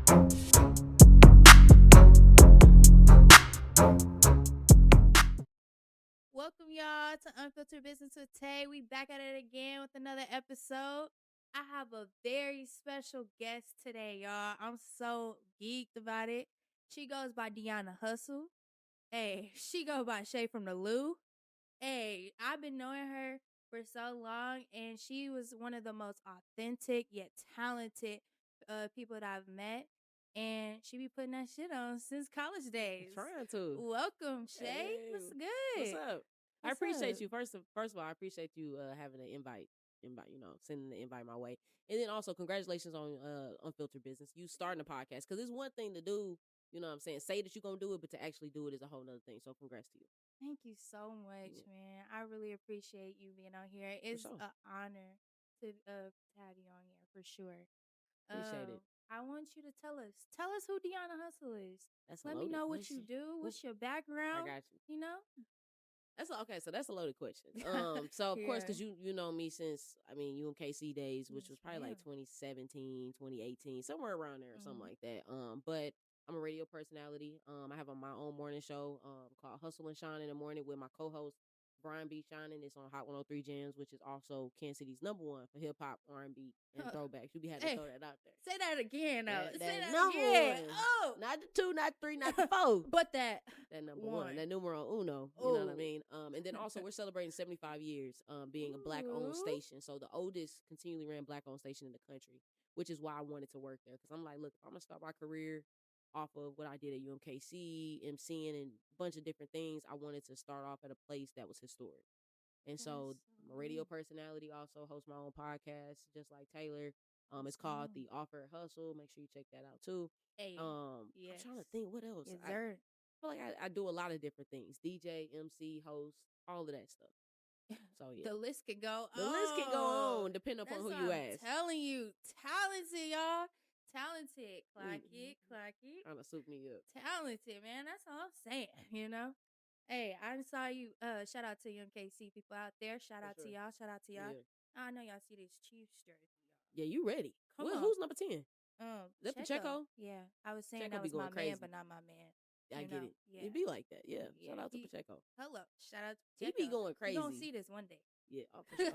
Welcome y'all to Unfiltered Business with Tay. We back at it again with another episode. I have a very special guest today, y'all. I'm so geeked about it. She goes by Deona HuSTLe. Hey, she goes by Shay from the Lou. Hey, I've been knowing her for so long, and she was one of the most authentic yet talented people that I've met. And she be putting that shit on since college days. Trying to. Welcome, Shay. Hey, What's good? What's up? I What's appreciate up? you. First of all, I appreciate you having an invite, sending the invite my way. And then also congratulations on Unfiltered Business. You starting a podcast, because it's one thing to do, you know what I'm saying, say that you're going to do it, but to actually do it is a whole nother thing. So congrats to you. Thank you so much, man. I really appreciate you being on here. It's sure. an honor to have you on here for sure. Appreciate it. I want you to tell us who Deona HuSTLe is. That's Let a me loaded know question. what you do. What's your background? I got you. You know? That's okay. So that's a loaded question. So of course, Yeah. because you know me since UMKC days, which Yes, was probably like ma'am. 2017, 2018, somewhere around there or something like that. But I'm a radio personality. I have my own morning show called Hustle and Shine in the Morning with my co-host Brian B. Shining. It's on Hot 103 Jams, which is also Kansas City's #1 for hip hop, R&B, and throwbacks. You be having to throw that out there. Say that again, though. Say that number again. one. Oh, Not the 2, not 3, not the 4. but that Number one, that numero uno. You know what I mean? And then also we're celebrating 75 years being a black-owned station. So the oldest continually ran black-owned station in the country, which is why I wanted to work there. Because I'm like, look, if I'm going to start my career off of what I did at UMKC, MCing, and a bunch of different things, I wanted to start off at a place that was historic. And so I'm a radio personality, also host my own podcast, just like Taylor. It's called The Offer Hustle. Make sure you check that out too. Hey, I'm trying to think what else. Yes, I feel like I do a lot of different things: DJ, MC, host, all of that stuff. So yeah, the list can go on. The list can go on, depending upon who you ask. Telling you, talented, y'all. Talented. Clock it. Trying to soup me up. Talented, man. That's all I'm saying, you know? Hey, I saw you. Shout out to UMKC people out there. Shout out to y'all. Shout out to y'all. Yeah. I know y'all see this Chiefs jersey, y'all. Yeah, you ready? Come on. Who's number 10? Is that Pacheco. Pacheco? Yeah, I was saying Pacheco that was be my going crazy. man, but not my man. I get it. Yeah. It be like that. Yeah. Shout out to Pacheco. Hello. Shout out to Pacheco. He be going crazy. You're going to see this one day. Yeah, for sure.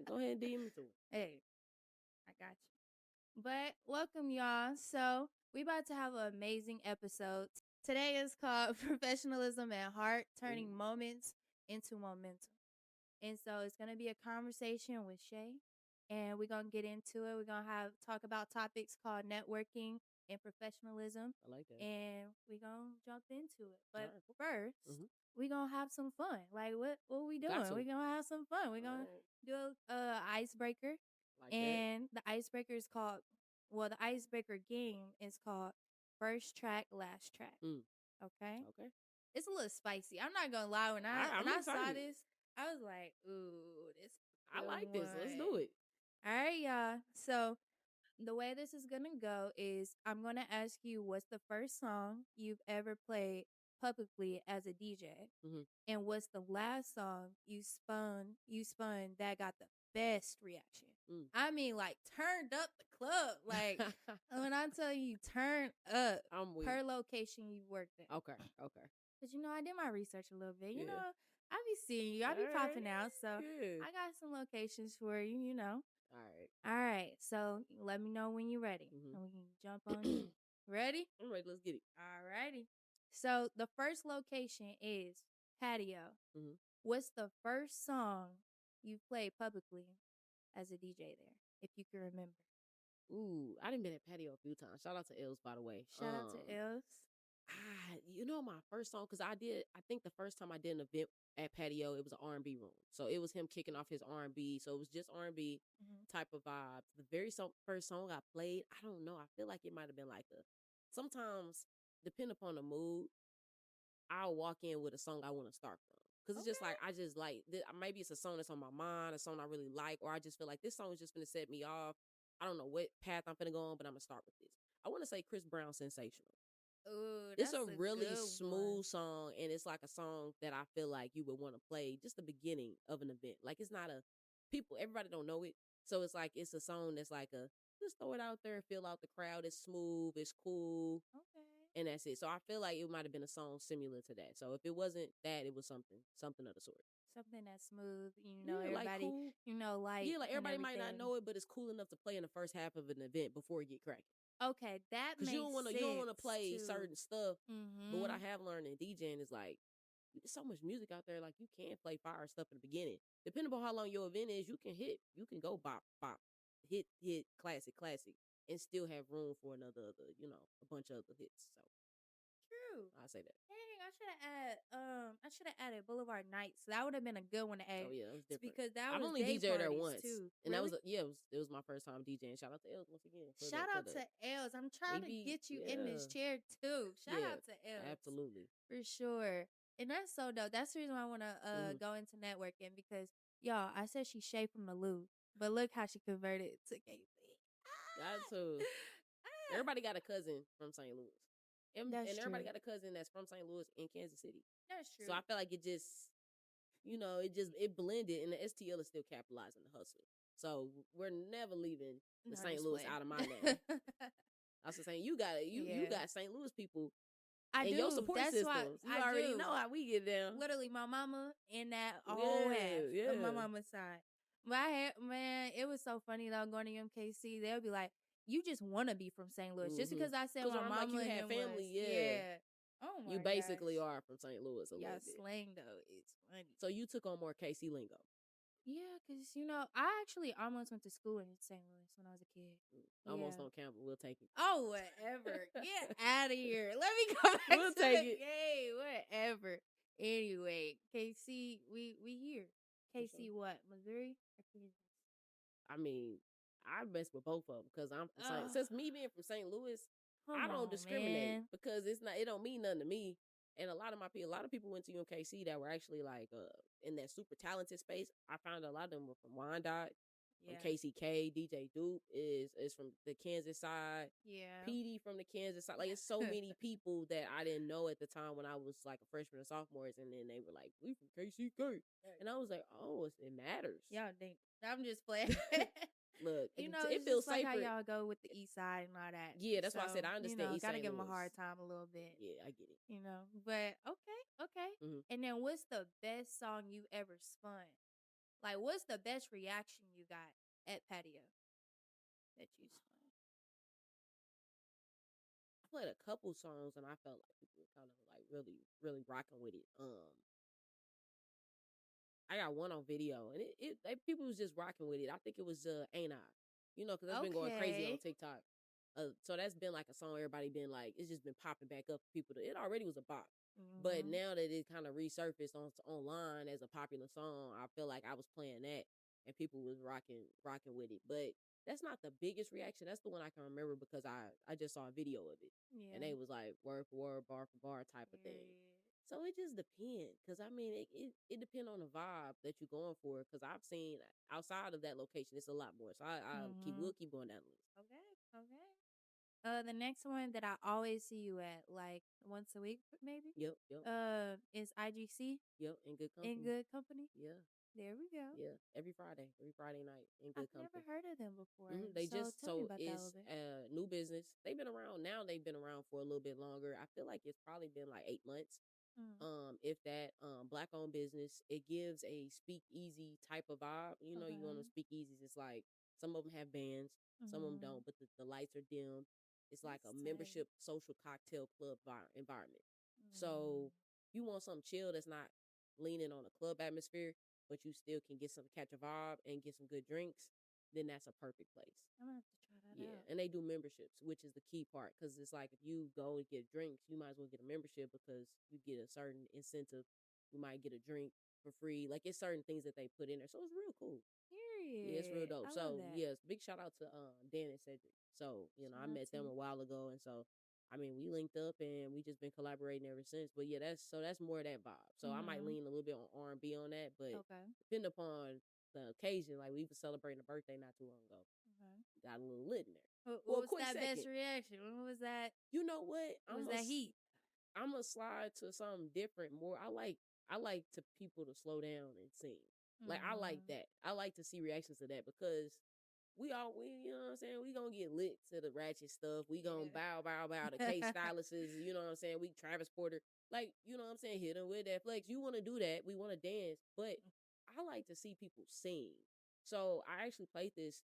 Go ahead and DM me to it. Hey, I got you. But welcome, y'all. So we about to have an amazing episode. Today is called Professionalism and Heart, Turning Moments into Momentum. And so it's going to be a conversation with Shay, and we're going to get into it. We're going to talk about topics called networking and professionalism. I like that. And we're going to jump into it. But first, we're going to have some fun. Like, what we doing? We're going to have some fun. We're going to do a icebreaker. And the icebreaker is called, the icebreaker game is called First Track, Last Track. Okay? It's a little spicy. I'm not going to lie. When I saw this, I was like, ooh, this. I like this. Let's do it. All right, y'all. So the way this is going to go is I'm going to ask you what's the first song you've ever played publicly as a DJ? And what's the last song you spun that got the best reaction? I mean, like, turned up the club. Like, when I tell you turn up per location you worked at. Okay. Because, I did my research a little bit. You know, I be seeing you. I be popping out. So I got some locations for you, All right. So let me know when you're ready. And we can jump on in. Ready? I'm ready. Let's get it. All righty. So the first location is Patio. What's the first song you played publicly as a DJ there, if you can remember? Ooh, I done been at Patio a few times. Shout out to Els, by the way. Shout out to Els. My first song, because I think the first time I did an event at Patio, it was an R&B room. So it was him kicking off his R&B. So it was just R&B type of vibes. The very first song I played, I don't know. I feel like it might have been like sometimes, depending upon the mood, I'll walk in with a song I want to start from. Because it's just like, maybe it's a song that's on my mind, a song I really like, or I just feel like this song is just going to set me off. I don't know what path I'm going to go on, but I'm going to start with this. I want to say Chris Brown, Sensational. Ooh, it's a really smooth song, and it's like a song that I feel like you would want to play just the beginning of an event. Like, it's not everybody don't know it. So it's like, it's a song that's like just throw it out there and fill out the crowd. It's smooth, it's cool, Okay. and that's it. So I feel like it might have been a song similar to that. So if it wasn't that, it was something of the sort. Something that's smooth, Yeah, like everybody, cool. like Yeah, like and everybody might not everything. know it, but it's cool enough to play in the first half of an event before it get cracking. Okay, that Cause you makes don't wanna sense play too. certain stuff. But what I Mhm. have learned in DJing is like there's so much music out there. Like you can play fire stuff in the beginning. Depending on how long your event is, you can go bop bop, hit classic, and still have room for other a bunch of other hits. So True. I say that. Dang, I should have added Boulevard Nights. That would have been a good one to Oh add. yeah, that was It's different. because that I've was only day DJed there parties once, too. and that was Really? it was my first time DJing. Shout out to Els once again Shout for out the to Els. I'm trying to maybe get you in this chair too. Shout yeah, out to Els. absolutely. For sure. And that's so dope. That's the reason why I want to Hmm. go into networking because y'all, I said she Shay from the Lou, but look how she converted to KC. Got Ah! to. Ah! Everybody got a cousin from St. Louis. That's And everybody true. got a cousin that's from St. Louis in Kansas City. That's So true. I feel like it just, it blended, and the STL is still capitalizing the hustler. So we're never leaving No, the I'm St. just Louis playing. out of my name. I was just saying you Yeah. got St. Louis people I in your do. support That's why systems. You I already do. know how we get down. Literally, my mama and that a whole Yeah, half of my yeah. mama's side. But man, it was so funny though going to MKC. They'll be like, "You just want to be from St. Louis just Mm-hmm. because I said Because my I'm like, mama you and have them was family, yeah. yeah." Oh You my basically gosh, are from St. Louis a yeah, little bit. slang though, it's funny. So you took on more KC lingo. Yeah, cause I actually almost went to school in St. Louis when I was a kid. Almost Yeah. don't count, but we'll take it. Oh, whatever. Get out of here. Let me go back We'll to take the it. game. Whatever. Anyway, KC, we here. For sure. KC, what? Missouri or Kansas? I mean, I mess with both of them because I'm from St. Oh, Since me being from St. Louis, I come don't on, discriminate man. because it don't mean nothing to me. And a lot of people went to UMKC that were actually like in that super talented space. I found a lot of them were from Wyandotte, from Yeah. KCK. DJ Duke is from the Kansas side. Yeah. PD from the Kansas side. Like it's so many people that I didn't know at the time when I was like a freshman or sophomores, and then they were like, "We from KCK," and I was like, "Oh, it matters." Y'all think I'm just playing. Look, it It's feels just like how safer. y'all go with the east side and all that. Yeah, that's why I said So, I understand East gotta St. give them a Louis. hard time a little bit. Yeah, I get it. But okay, okay. Hmm. And then what's the best song you ever spun? Like, what's the best reaction you got at patio that you spun? I played a couple songs and I felt like people were kind of like really rocking with it. I got one on video, and people was just rocking with it. I think it was Ain't I, because that's been going crazy on Okay. TikTok. So that's been like a song everybody been like, it's just been popping back up for people. It already was a bop, but Mm-hmm. now that it kind of resurfaced online as a popular song, I feel like I was playing that and people was rocking with it. But that's not the biggest reaction. That's the one I can remember because I just saw a video of it, and Yeah. they was like word for word, bar for bar type of thing. Period. So it just depends, cause I mean it depends on the vibe that you're going for. Cause I've seen outside of that location, it's a lot more. So Mm-hmm. we'll keep going down the list. Okay. Okay. The next one that I always see you at, like once a week, maybe. Yep, Is IGC yep. In good in company. good company? Yeah, There we go. yeah. Every Friday night in I've good never company. heard of them before. They So just tell me so about that a little it's bit. new business. They've been around now. They've been around for a little bit longer. I feel like it's probably been like 8 months. Mm. If that black owned business, it gives a speakeasy type of vibe. You go to Okay. speakeasies, it's like some of them have bands, some of them Mm. don't, but the lights are dim. It's like That's a tight. membership social cocktail club environment. Mm. So you want something chill that's not leaning on a club atmosphere, but you still can get some catch a vibe and get some good drinks, then that's a perfect place. I'm gonna have to try that Yeah, out. and they do memberships, which is the key part, because it's like if you go and get drinks, you might as well get a membership because you get a certain incentive. You might get a drink for free. Like it's certain things that they put in there, so it's real cool. Yeah, it's real Period. dope. I love So that. yes, big shout out to Dan and Cedric. So I Shout out met to them you. a while ago, and so I mean we linked up and we just been collaborating ever since. But yeah, that's more of that vibe. So I might Mm-hmm. lean a little bit on R&B on that, but Okay. depending upon the occasion, like we were celebrating a birthday not too long ago, Okay. got a little lit in there What for a was quick that best second. reaction? When was that? You know what? Was that heat? I'm gonna slide to something different. More, I like to people to slow down and sing. Like I like Mm-hmm. that. I like to see reactions to that because we you know what I'm saying, we gonna get lit to the ratchet stuff. We gonna Yeah. bow to K Stylists, you know what I'm saying? We Travis Porter. Like, you know what I'm saying, hit them with that flex. You wanna do that, we wanna dance, but I like to see people sing. So I actually played this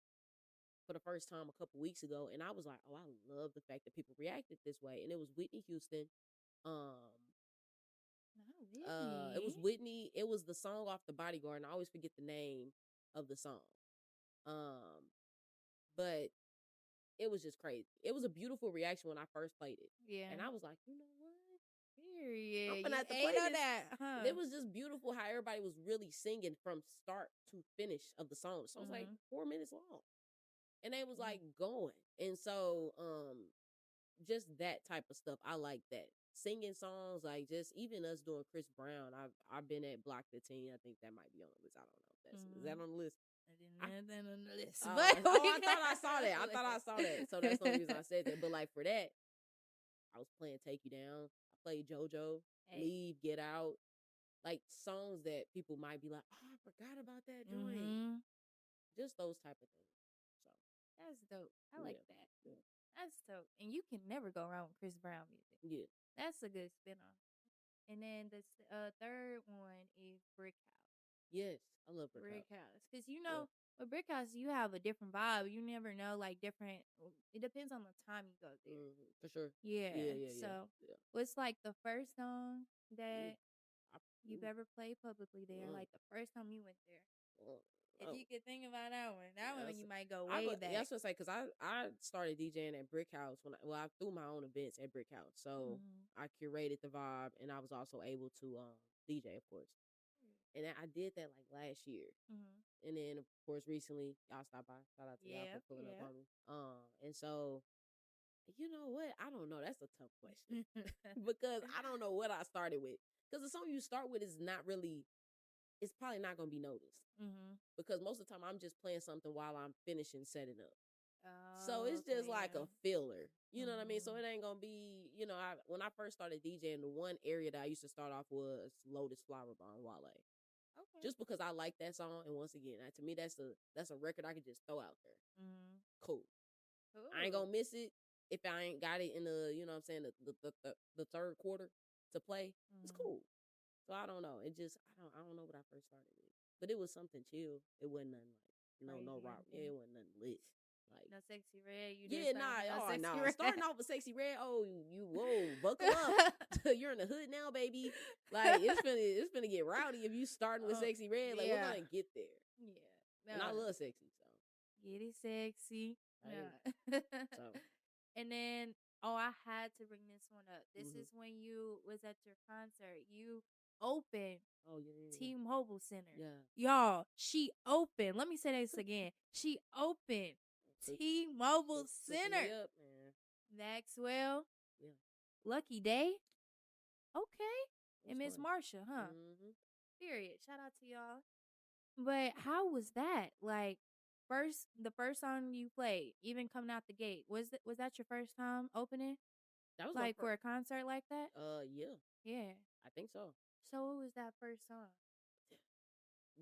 for the first time a couple weeks ago, and I was like, oh, I love the fact that people reacted this way. And it was Whitney Houston. Um, Not it was Whitney. Whitney. It was the song off the Bodyguard, and I always forget the name of the song. Um, but it was just crazy. It was a beautiful reaction when I first played it, and Yeah. I was like, you know what? I'm Period. gonna You have to ate play on this. that, huh? It was just beautiful how everybody was really singing from start to finish of the song. So it was like Mhm. 4 minutes long, and they was Yeah. like going. And so, just that type of stuff. I like that. Singing songs, like just even us doing Chris Brown. I've been at Block 15. I think that might be on the list. I don't know if that's is that Mhm. on the list. I didn't I have that on the list, oh but we I thought I saw that. I thought I saw that. So that's the only reason I said that. But like for that, I was playing Take You Down. I played JoJo, Hey. Leave, Get Out. Like songs that people might be like, oh, I forgot about that joint. Mhm. Just those type of things. So That's dope. I like yeah, that. yeah, That's dope. And you can never go wrong with Chris Brown music. yeah. That's a good spin-off. And then the third one is Brick House. Yes, I love Brick Brick House. House. Because Yeah. with Brick House, you have a different vibe. You never know, like, different. It depends on the time you go there. For sure. Yeah. Yeah, yeah, yeah, So, yeah. what's like the first song Ooh, that I, you've ooh, ever played publicly there? mm, Like, the first time you went there? oh, If oh, you could think about that one that's you might go I way go. Yeah, back. that's what I say because I started DJing at Brick House I threw my own events at Brick House, so Mm-hmm. I curated the vibe and I was also able to DJ, of course, and I did that like last year, Mm-hmm. and then of course recently y'all stopped by. Shout out to y'all Yeah. for pulling up Yeah. on me. And so you know what? I don't know. That's a tough question because I don't know what I started with because the song you start with is not really. It's probably not gonna be noticed Mm-hmm. because most of the time I'm just playing something while I'm finishing setting up. So Oh, it's just okay. like Yeah. a filler. You know what I mean? So Mm-hmm. it ain't gonna be, when I first started DJing, the one area that I used to start off was Lotus Flower by Wale. Okay. Just because I like that song, and once again, to me that's a record I could just throw out there. Mm-hmm. Cool. I ain't Cool. gonna miss it if I ain't got it in the, you know what I'm saying, the third quarter to play. It's Mm-hmm. cool. So I don't know. It just I don't know what I first started with. But it was something chill. It wasn't nothing like no Crazy or rock. Yeah, anything. it wasn't nothing lit. Like No Sexy Red. You didn't yeah, start nah, with no oh Sexy nah. Red. Starting off with Sexy Red, oh you whoa, buckle up. You're in the hood now, baby. Like it's finna get rowdy if you starting with Oh, Sexy Red. Like we're yeah. gonna get there. Yeah. And I No. love sexy, so Get it sexy. hey. Yeah. So And then, oh, I had to bring this one up. This hmm is when you was at your concert. You opened oh yeah, yeah, T-Mobile Center. yeah. Y'all, she opened. Let me say this again. She opened Took T-Mobile took me Center. up, man. Maxwell, Yeah. Lucky Day. Okay. It And was Miss fun. Marsha, huh? Mm-hmm. Period. Shout out to y'all. But how was that? Like, the first song you played, even coming out the gate, was that your first time opening? That was my Like for first. a concert like that? Yeah, Yeah. I think so. So what was that first song?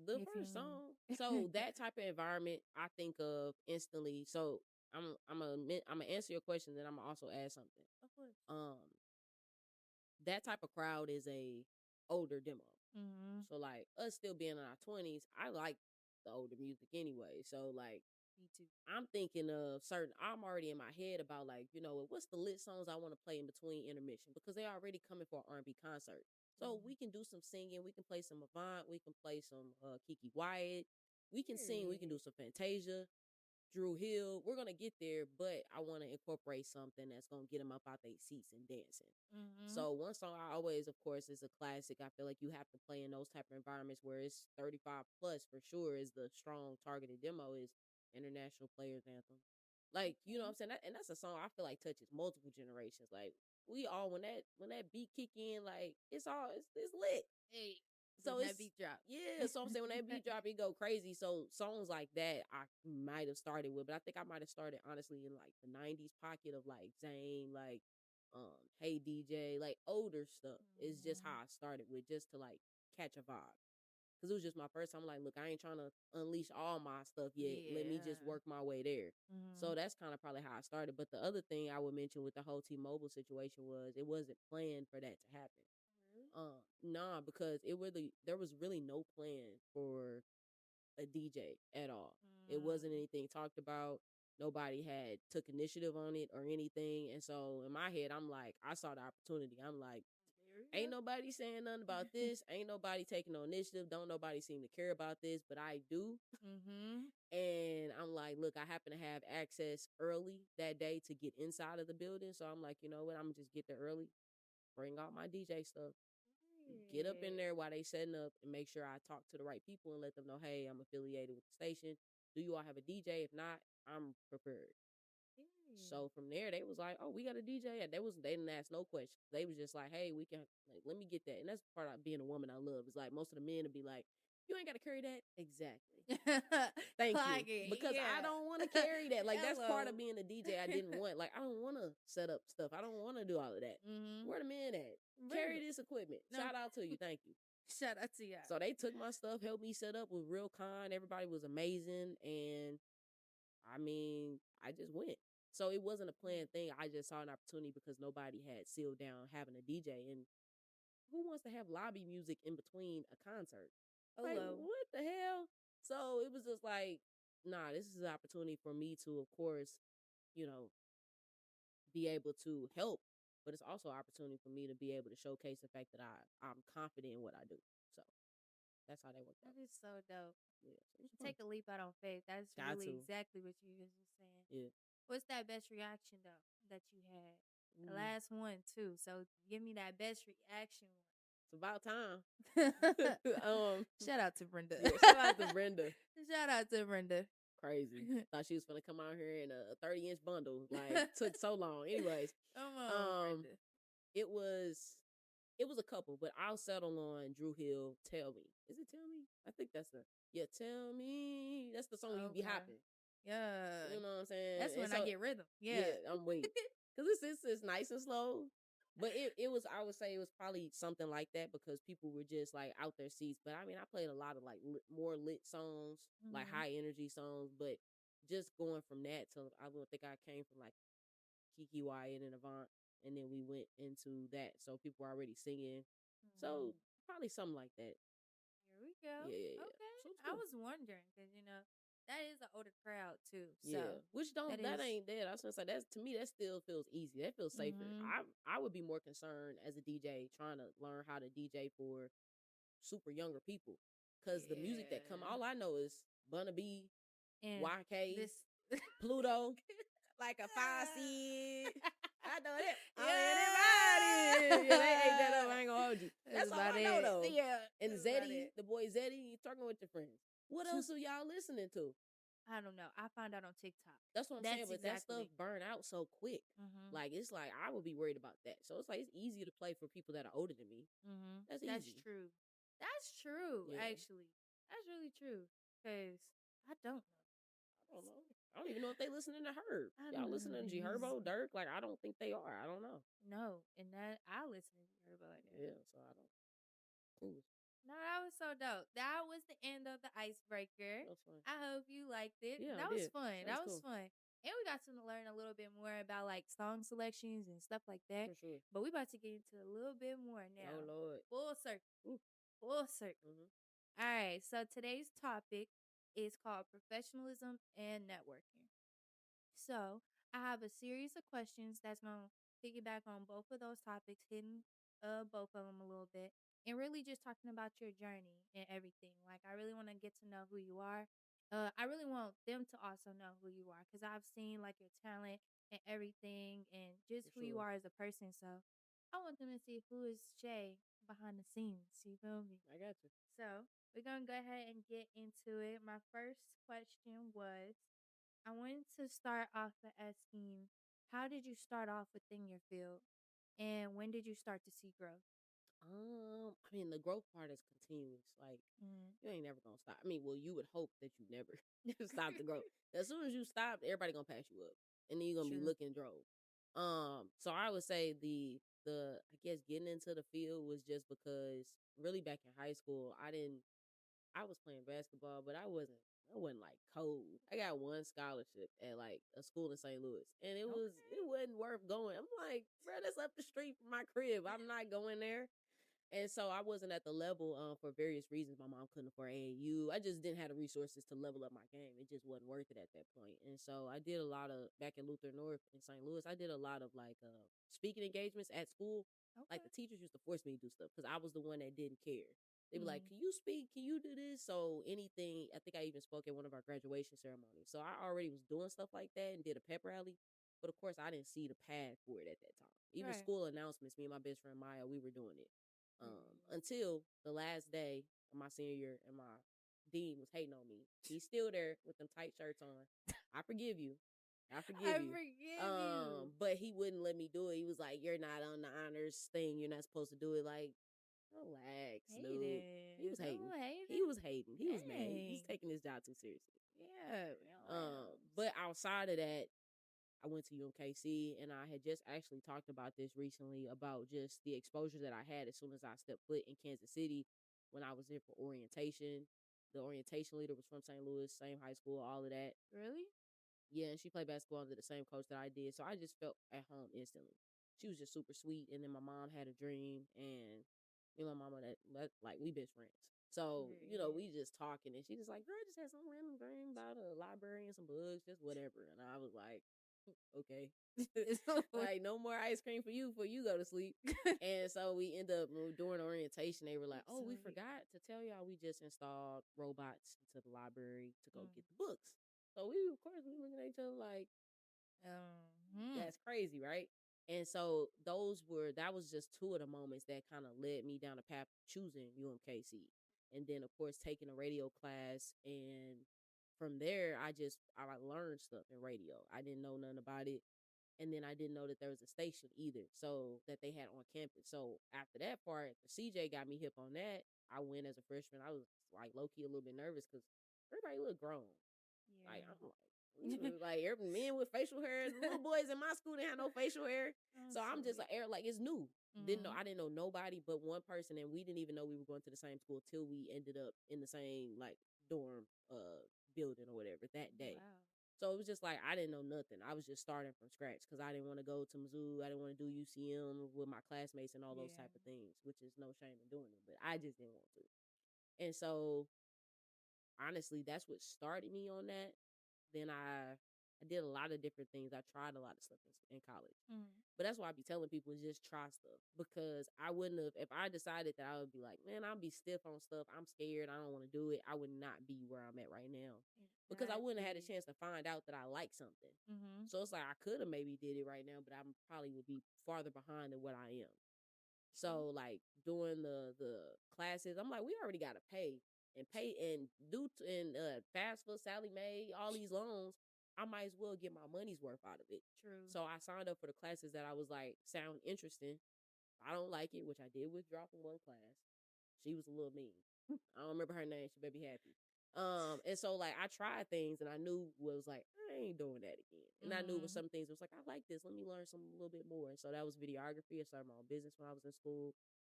The If you first remember. song. So that type of environment, I think of instantly. So I'm gonna answer your question, then I'm gonna also add something. Of course. Um, that type of crowd is a older demo. Mhm. So like us still being in our 20s, I like the older music anyway. So like Me too. I'm thinking of certain. I'm already in my head about like what's the lit songs I want to play in between intermission because they already coming for an R&B concert. So Mhm. we can do some singing. We can play some Avant. We can play some Kiki Wyatt. We can sing. We can do Period. some Fantasia. Drew Hill. We're gonna get there, but I want to incorporate something that's gonna get them up out their seats and dancing. Mhm. So one song I always, of course, is a classic. I feel like you have to play in those type of environments where it's 35 plus for sure. Is the strong targeted demo is International Players Anthem. Like you know what Okay. I'm saying, and that's a song I feel like touches multiple generations. Like we all when that beat kick in, like it's lit. Hey, So when that it's beat drop. yeah, so I'm saying when that beat drop, it go crazy. So songs like that I might have started with, but I think I might have started honestly in like the '90s pocket of like Zane, like Hey DJ, like older stuff. Is just how Mhm. I started with, just to like catch a vibe. because it was just my first time. I'm like, look, I ain't trying to unleash all my stuff yet. Let me just Yeah. work my way there. So Mhm. that's kind of probably how I started. But the other thing I would mention with the whole T-Mobile situation was it wasn't planned for that to happen. Really? Nah, because there was really no plan for a DJ at all. It wasn't Mm. anything talked about. Nobody had took initiative on it or anything. And so in my head, I'm like, I saw the opportunity. I'm like, There we ain't go. nobody saying nothing about this. Ain't nobody taking no initiative. Don't nobody seem to care about this, but I do. Mhm. And I'm like, look, I happen to have access early that day to get inside of the building. So I'm like, you know what? I'm gonna just get there early, bring out my DJ stuff, get up in Period. there while they setting up, and make sure I talk to the right people and let them know, hey, I'm affiliated with the station. Do you all have a DJ? If not, I'm prepared. Period. So from there, they was like, "Oh, we got a DJ." And they didn't ask no questions. They was just like, "Hey, we can like let me get that." And that's part of being a woman I love. It's like most of the men would be like, "You ain't got to carry that." Exactly. Thank Clock you, it. because I Yeah. don't want to carry that. Like that's part of Hello. being a DJ. I didn't want. Like I don't want to set up stuff. I don't want to do all of that. Mhm. Where the men at? Bring Carry them. this equipment. No. Shout out to you. Thank you. Shout out to y'all. So they took my stuff, helped me set up, was real kind. Everybody was amazing, and I mean, I just went. So it wasn't a planned thing. I just saw an opportunity because nobody had sealed down having a DJ. And who wants to have lobby music in between a concert? Like, Hello. what the hell? So it was just like, nah, this is an opportunity for me to, of course, you know, be able to help. But it's also an opportunity for me to be able to showcase the fact that I'm confident in what I do. So that's how they worked out. That is so dope. Yeah, so it was You fun. take a leap out on faith. That's Got really to. exactly what you was just saying. Yeah. What's that best reaction though that you had? The Ooh, last one too. So give me that best reaction it's about time. one. um, Shout out to Brenda. yeah, shout out to Brenda. Shout out to Brenda. Crazy. Thought she was gonna come out here in a 30-inch bundle. Like took so long. Anyways, Come on, um, Brenda. it was a couple, but I'll settle on Drew Hill. Tell me, is it Tell Me? I think that's the Tell Me. That's the song you be Okay. hopping. Yeah. You know what I'm saying? That's And when I so get rhythm. yeah, Yeah. I'm waiting because it's nice and slow. But it was, I would say it was probably something like that because people were just like out their seats. But I mean, I played a lot of like more lit songs, like Mhm. high energy songs. But just going from that to, I would think I came from like Kiki Wyatt and Avant, and then we went into that. So people were already singing. So Mhm. probably something like that. Here we go. Yeah, yeah, yeah. Okay. So it's I cool. was wondering because that is an older crowd too. Yeah, So which that that is. ain't that. I was gonna say that's, to me, that still feels easy. That feels safer. Mhm. I would be more concerned as a DJ trying to learn how to DJ for super younger people, because the music that come, Yeah. all I know is Bunna B, And YK, this. Pluto, like a 5 seed. I know that. Yeah. Anybody? Yeah, they ate that up. I ain't gonna hold you. That's That's all about I know it. though. Yeah. And That's about Zeddy, it. the boy Zeddy, you talking with your friends. What else are y'all listening to? I don't know. I found out on TikTok. That's what I'm saying. That's But that stuff exactly. burn out so quick. Mhm. Like it's like I would be worried about that. So it's like it's easier to play for people that are older than me. Mhm. That's That's easy. true. That's true. Yeah. Actually, that's really true. Cause I don't know. I don't know. I don't even know if they listening to Herb. I Y'all don't know who listening to that G is. Herbo, Dirk? Like I don't think they are. I don't know. No, and that I listen to her about that. Yeah. So I don't. Cool. No, that was so dope. That was the end of the icebreaker. That's fine. I hope you liked it. Yeah, I That was did. fun. That's That was cool. fun. And we got to learn a little bit more about like song selections and stuff like that. For sure. But we about to get into a little bit more Oh now. Lord. Full circle. Ooh. Full circle. Mm-hmm. All right. So today's topic is called professionalism and networking. So I have a series of questions that's gonna piggyback on both of those topics, hitting both of them a little bit, and really just talking about your journey and everything. Like I really want to get to know who you are. I really want them to also know who you are because I've seen like your talent and everything, and just For who you sure. are as a person. So I want them to see who is Shay behind the scenes. You feel me? I got you. So we're gonna go ahead and get into it. My first question was I wanted to start off by asking, how did you start off within your field, and when did you start to see growth? I mean, the growth part is continuous. Like, Mm. you ain't never gonna stop. I mean, well, you would hope that you never stop the growth. As soon as you stop, everybody gonna pass you up, and then you're gonna be True. looking drove. So I would say the I guess getting into the field was just because really back in high school, I didn't. I was playing basketball, but I wasn't like cold. I got one scholarship at like a school in St. Louis, and it Okay. wasn't worth going. I'm like, bro, that's up the street from my crib. I'm not going there. And so I wasn't at the level for various reasons. My mom couldn't afford AAU. I just didn't have the resources to level up my game. It just wasn't worth it at that point. And so I did a lot of back in Luther North in St. Louis. I did a lot of like speaking engagements at school. Like Okay. the teachers used to force me to do stuff because I was the one that didn't care. They'd be like, Mm. "Can you speak? Can you do this?" So anything. I think I even spoke at one of our graduation ceremonies. So I already was doing stuff like that and did a pep rally. But of course, I didn't see the path for it at that time. Even Right. school announcements, me and my best friend Maya, we were doing it Period. until the last day of my senior year, and my dean was hating on me. He's still there with them tight shirts on. I forgive you. I forgive I you. forgive you. But he wouldn't let me do it. He was like, "You're not on the honors thing. You're not supposed to do it." Like, relax, dude. He was Hated. hating. Oh, He hating. was hating. He was mad. He's Dang. taking his job too seriously. Yeah, real lives. But outside of that, I went to UMKC, and I had just actually talked about this recently about just the exposure that I had as soon as I stepped foot in Kansas City when I was there for orientation. The orientation leader was from St. Louis, same high school, all of that. Really? Yeah, and she played basketball under the same coach that I did. So I just felt at home instantly. She was just super sweet. And then my mom had a dream, and me and my mama like we best friends. So, Period. we just talking, and she just like, "Girl, I just had some random dream about a library and some books, just whatever." And I was like, okay. Like, no more ice cream for you before you go to sleep. And so we end up during orientation, they were like, "Oh, we Sweet. forgot to tell y'all we just installed robots into the library to go Mm. get the books." So of course, we looking at each other like, Hmm. that's crazy, right? And so that was just two of the moments that kind of led me down the path of choosing UMKC. And then of course taking a radio class, and from there I learned stuff in radio. I didn't know nothing about it. And then I didn't know that there was a station either, so that they had on campus. So after that part, the CJ got me hip on that. I went as a freshman. I was like low key a little bit nervous because everybody looked grown. Like I'm like, Yeah. like every men with facial hair. The little boys in my school didn't have no facial hair, Oh, so I'm just sweet. like, like it's new. Mm-hmm. I didn't know nobody but one person, and we didn't even know we were going to the same school till we ended up in the same like dorm building or whatever that day. Wow. So it was just like I didn't know nothing. I was just starting from scratch because I didn't want to go to Mizzou. I didn't want to do UCM with my classmates and all those Yeah. type of things, which is no shame in doing it, but I just didn't want to. And so honestly, that's what started me on that. Then I did a lot of different things. I tried a lot of stuff in college. Mm. But that's why I be telling people is just try stuff, because I wouldn't have, if I decided that I would be like, man, I'll be stiff on stuff. I'm scared. I don't want to do it. I would not be where I'm at right now because I wouldn't have had a Exactly. chance to find out that I like something. Mm-hmm. So it's like I could have maybe did it right now, but I probably would be farther behind than what I am. True. So like doing the classes, I'm like, we already gotta pay and FAFSA, Sally Mae, all these loans. I might as well get my money's worth out of it. True. So I signed up for the classes that I was like sound interesting. I don't like it, which I did withdraw from one class. She was a little mean. I don't remember her name. She better be happy. And so like I tried things and I knew was like, I ain't doing that again. And I knew it was Mm-hmm. some things it was like, I like this. Let me learn some a little bit more. And so that was videography. I started my own business when I was in school.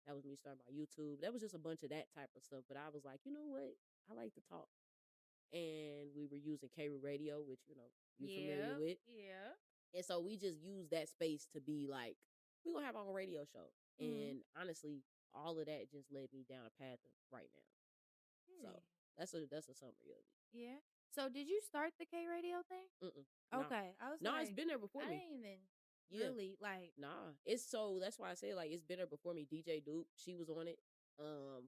That was me starting my YouTube. That was just a bunch of that type of stuff. But I was like, you know what? I like to talk. And we were using cable radio, which, you're familiar Yeah. with. Yeah. And so we just used that space to be like, we're gonna have our own radio show. Mm-hmm. And honestly, all of that just led me down a path of right now. So Period. that's a summary of Yeah. So did you start the K radio thing? it. Nah. Okay. I was Nah, it's like, been there before I me. didn't even Yeah. really like. Nah. It's so that's why I say like it's been there before me. DJ Duke, she was on it.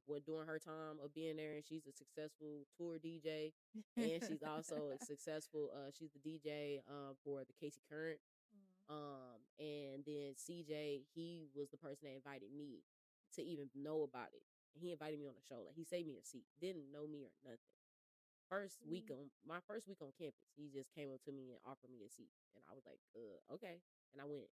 When during her time of being there, and she's a successful tour DJ. And she's also a successful she's the DJ for the Casey Current. Mm. And then CJ, he was the person that invited me to even know about it. And he invited me on the show. Like he saved me a seat. Didn't know me or nothing. Sweet. My first week on campus, he just came up to me and offered me a seat. And I was like, okay. And I went.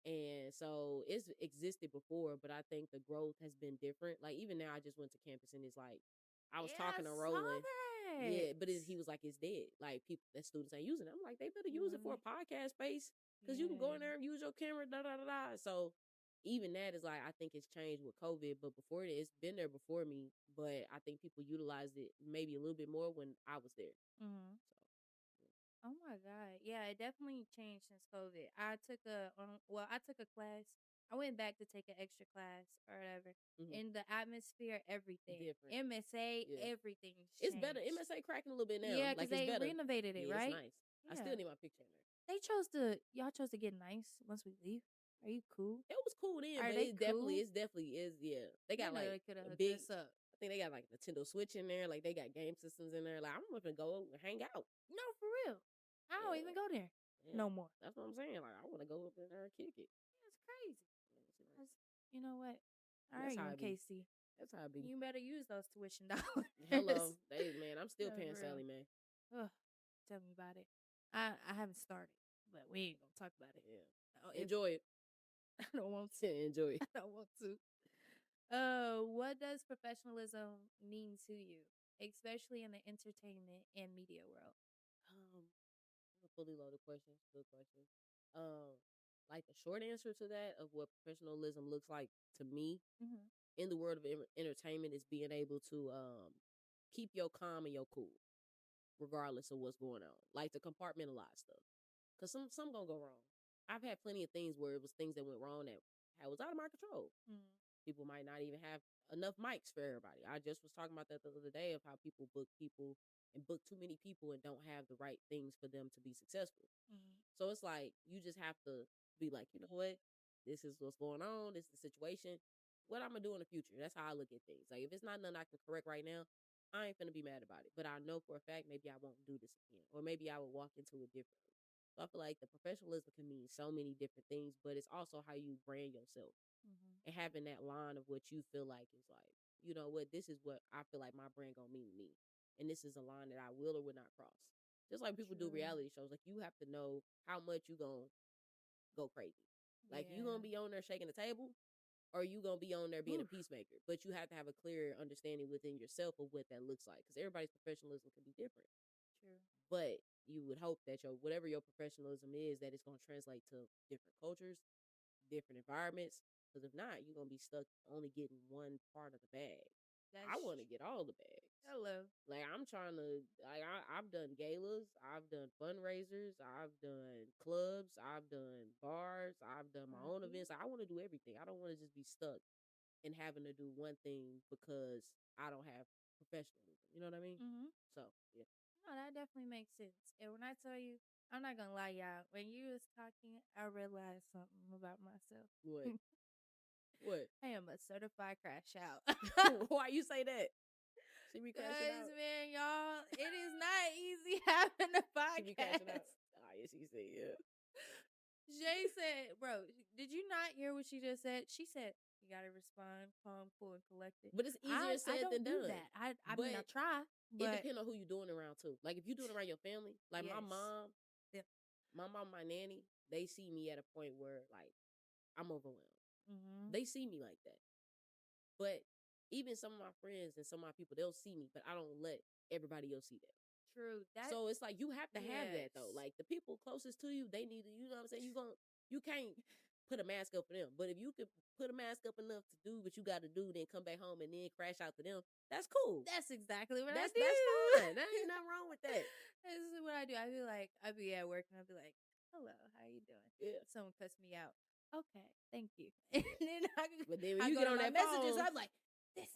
And so it's existed before, but I think the growth has been different. Like even now I just went to campus and it's like I was Yeah, I talking to saw Roland. that. Yeah, but he was like, it's dead. Like people that students ain't using it. I'm like, they better use it for a Really? podcast space. Cause you can go in Yeah. there and use your camera, da da da da. So even that is like, I think it's changed with COVID, but before that, it's been there before me. But I think people utilized it maybe a little bit more when I was there. Mhm. So, Oh my god. Yeah, it definitely changed since COVID. I took a class. I went back to take an extra class or whatever. yeah. In the atmosphere, everything. Different. MSA, Yeah. everything's It's better. changed. MSA cracking a little bit now. Yeah, cuz Like, it's they better. renovated it, Yeah, it's right? nice. I still Yeah. need my picture in there. Y'all chose to get nice once we leave. Are you cool? It was cool then, Are but they cool? it's definitely is. Yeah, they You got know like they could have a hooked big. us up. I think they got like Nintendo Switch in there. Like they got game systems in there. Like I'm gonna go and hang out. No, for real. I don't Yeah, even go there yeah. no more. That's what I'm saying. Like I want to go up in there and kick it. It's crazy. Let me see, like, You know what? All that's right, how young I be. Casey. That's how I be. You better use those tuition dollars. Hello, man. I'm still No, paying for real. Sally, man. Ugh, tell me about it. I haven't started, but we ain't gonna talk about it. Yeah, If enjoy it. I don't want to. Enjoy it. I don't want to. What does professionalism mean to you, especially in the entertainment and media world? Um, a fully loaded question. Good question. Um, like the short answer to that of what professionalism looks like to me Mm-hmm. in the world of entertainment is being able to keep your calm and your cool regardless of what's going on, like to compartmentalize stuff, because some gonna go wrong. I've had plenty of things where it was things that went wrong that was out of my control. Mm-hmm. People might not even have enough mics for everybody. I just was talking about that the other day of how people and book too many people and don't have the right things for them to be successful. Mm-hmm. So it's like you just have to be like, you know what? This is what's going on. This is the situation. What I'm gonna do in the future. That's how I look at things. Like if it's not nothing I can correct right now, I ain't gonna be mad about it. But I know for a fact maybe I won't do this again. Or maybe I will walk into it differently. So I feel like the professionalism can mean so many different things, but it's also how you brand yourself Mm-hmm. and having that line of what you feel like is like, you know what, this is what I feel like my brand gonna mean to me. And this is a line that I will or will not cross. Just like people do True. reality shows, like you have to know how much you gonna go crazy. Like you Yeah. gonna be on there shaking the table or you gonna be on there being a Oof. peacemaker. But you have to have a clear understanding within yourself of what that looks like. Because everybody's professionalism can be different. True. But you would hope that your whatever your professionalism is, that it's gonna translate to different cultures, different environments. Because if not, you're gonna be stuck only getting one part of the bag. I want to get all the bags. Hello. Like I'm trying to, like I've done galas, I've done fundraisers, I've done clubs, I've done bars, I've done my own events. I want to do everything. I don't want to just be stuck in having to do one thing because I don't have professionalism. You know what I mean? Mm-hmm. So yeah. No, that definitely makes sense. And when I tell you, I'm not gonna lie, y'all. When you was talking, I realized something about myself. What? What? I am a certified crash out. Why you say that? She be crashing Cause out. man, y'all, it is not easy having a She be crashing out. podcast. Ah, yes, she said yeah. Jay said, "Bro, did you not hear what she just said? She said you gotta respond calm, cool, and collected. But it's easier I said than don't do done. that. I mean, I But try, it but depends on who you doing around too. Like if you doing around your family, like yes, yeah. my mom, my nanny, they see me at a point where like I'm overwhelmed. Mm-hmm. They see me like that. But even some of my friends and some of my people, they'll see me, but I don't let everybody else see that. True. That So it's like you have to have that though. yes. Like the people closest to you, they need to, you know what I'm saying? You can't put a mask up for them. But if you could put a mask up enough to do what you gotta do, then come back home and then crash out to them, that's cool. That's exactly what I That's do. fine. There ain't nothing wrong with that. This is what I do. I'd be at work and I'd be like, "Hello, how you doing?" Yeah. Someone cuts me out. Okay, thank you. Yeah. And then But then when I you go get to on my that messages. phone, I'm like, this,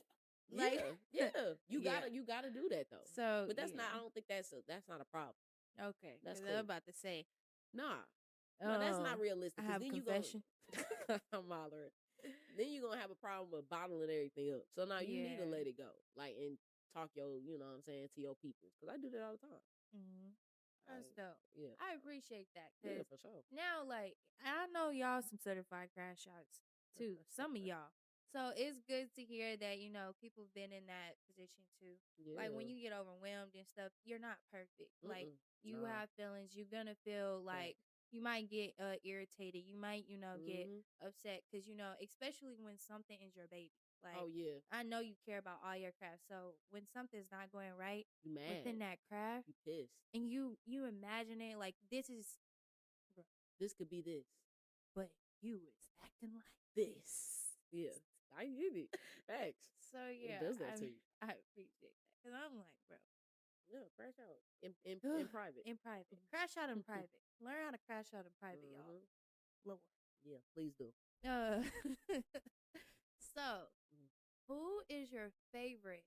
like, yeah, yeah. yeah. You gotta do that though. So But that's not, I yeah, don't think that's not a problem. okay. That's Because I'm cool. about to say, Nah. No, that's not I realistic. Cause have a then you gonna confession. I'm hollering. Then you're gonna have a problem with bottling everything up. So now you need to Yeah. let it go. Like and talk your, you know what I'm saying, to your peoples. Cause I do that all the time. Mm-hmm. I That's dope. yeah. I appreciate that Yeah, because for sure. now, like, I know y'all some certified crash outs too. Some of y'all. So it's good to hear that people have been in that position too. Like when Yeah. you get overwhelmed and stuff, you're not perfect. Like Mm-mm. you Nah. have feelings. You're gonna feel Fact. like you might get irritated. You might get Mm-hmm. upset because especially when something is your baby. Oh Like yeah. I know you care about all your craft. So when something's not going right You mad. within that craft You pissed. and you imagine it like this is, bruh, This could be this. but you is acting like this. Yeah, I get it. Facts. So It yeah, does that to you. I appreciate that because I'm like, bro, Yeah, crash out in private. in private, crash out in private. Learn how to crash out in private, y'all. Mhm. Lord. Yeah, please do. Uh, so, Mm. who is your favorite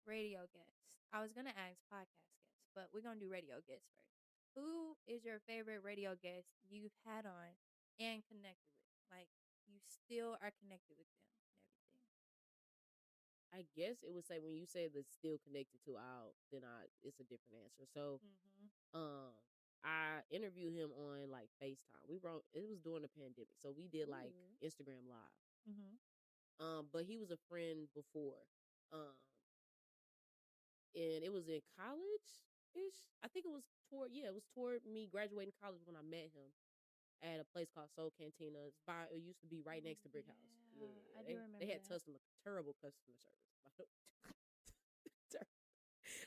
radio guest? I was gonna ask podcast guests, but we're gonna do radio guests first. Who is your favorite radio guest you've had on and connected with? Like you still are connected with them and everything. I guess it would say when you say that's still connected to out, then I it's a different answer. So, Mhm. um, I interviewed him on like FaceTime. We wrote it was during the pandemic, so we did like Ooh. Instagram live. Mhm. But he was a friend before. Um, and it was in college ish. I think it was it was toward me graduating college when I met him at a place called Soul Cantina. It used to be right Oh next to Brick House. Yeah, yeah, I do they remember had that. terrible customer service. Ter-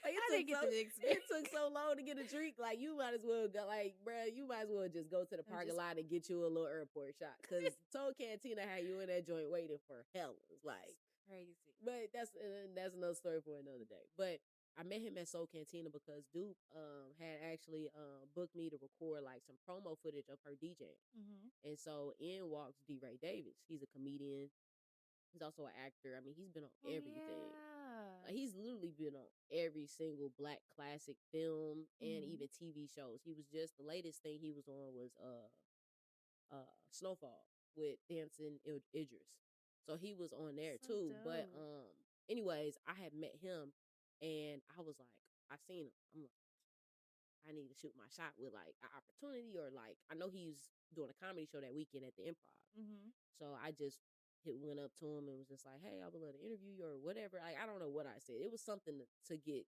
like I didn't get the experience. it took so long to get a drink. Like you might as well go, like, bruh, you might as well just go to the I'm parking just lot and get you a little airport shot. Cause Soul Cantina had you in that joint waiting for hell. It's like, it's crazy. but that's another story for another day. But I met him at Soul Cantina because Duke had actually booked me to record like some promo footage of her DJing. Mhm. And so in walks D. Ray Davis. He's a comedian. He's also an actor. I mean, he's been on Oh everything. yeah. Like, he's literally been on every single black classic film and Mhm. even TV shows. He was just the latest thing he was on was Snowfall with Dancing Idris. So he was on there So too. But dope. anyways, I had met him and I was like, I seen him. I'm like, I need to shoot my shot with like an opportunity or like I know he's doing a comedy show that weekend at the Improv. Mhm. So I just went up to him and was just like, "Hey, I would love to interview you or whatever." Like I don't know what I said. It was something to get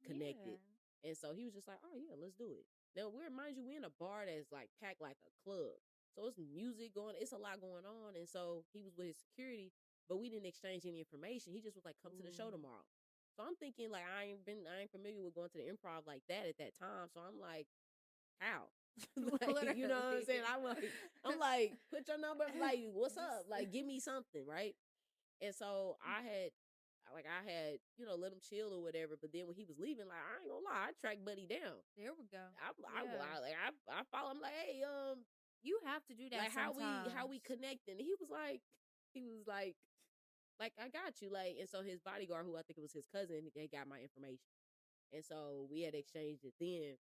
connected. Yeah. And so he was just like, "Oh yeah, let's do it." Now, we're mind you, we in a bar that's like packed like a club. So it's music going, it's a lot going on. And so he was with his security, but we didn't exchange any information. He just was like, "Come to the show Ooh. tomorrow." So I'm thinking like I ain't familiar with going to the Improv like that at that time. So I'm like, how? Like, you know what I'm saying? Literally. I'm like, put your number, like, what's up? Just Like, give me something, right? And so I had, let him chill or whatever. But then when he was leaving, like, I ain't gonna lie, I tracked Buddy down. there we go. Yeah. I follow him like, hey, You have to do that like how we sometimes. connecting? He was like I got you, like, and so his bodyguard, who I think it was his cousin, they got my information, and so we had exchanged it then.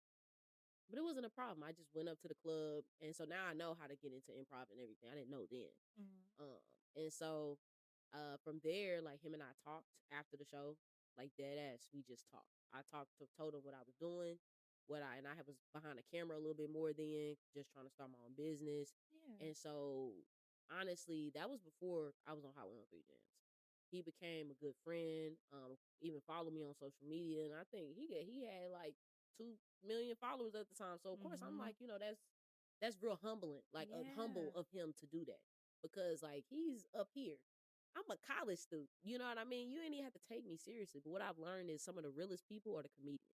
But it wasn't a problem. I just went up to the club, and so now I know how to get into improv and everything. I didn't know then. Mhm. Um, and so from there, like him and I talked after the show, like dead ass. We just talked. Told him what I was doing, and I was behind the camera a little bit more then, just trying to start my own business. Yeah. And so honestly, that was before I was on Hot 103 Jams. He became a good friend. Even followed me on social media, and I think he had like 2 million followers at the time. So of course I'm Mhm. like, that's real humbling, like humble Yeah. of him to do that because like he's up here. I'm a college student. You know what I mean? You ain't even have to take me seriously. But what I've learned is some of the realest people are the comedians.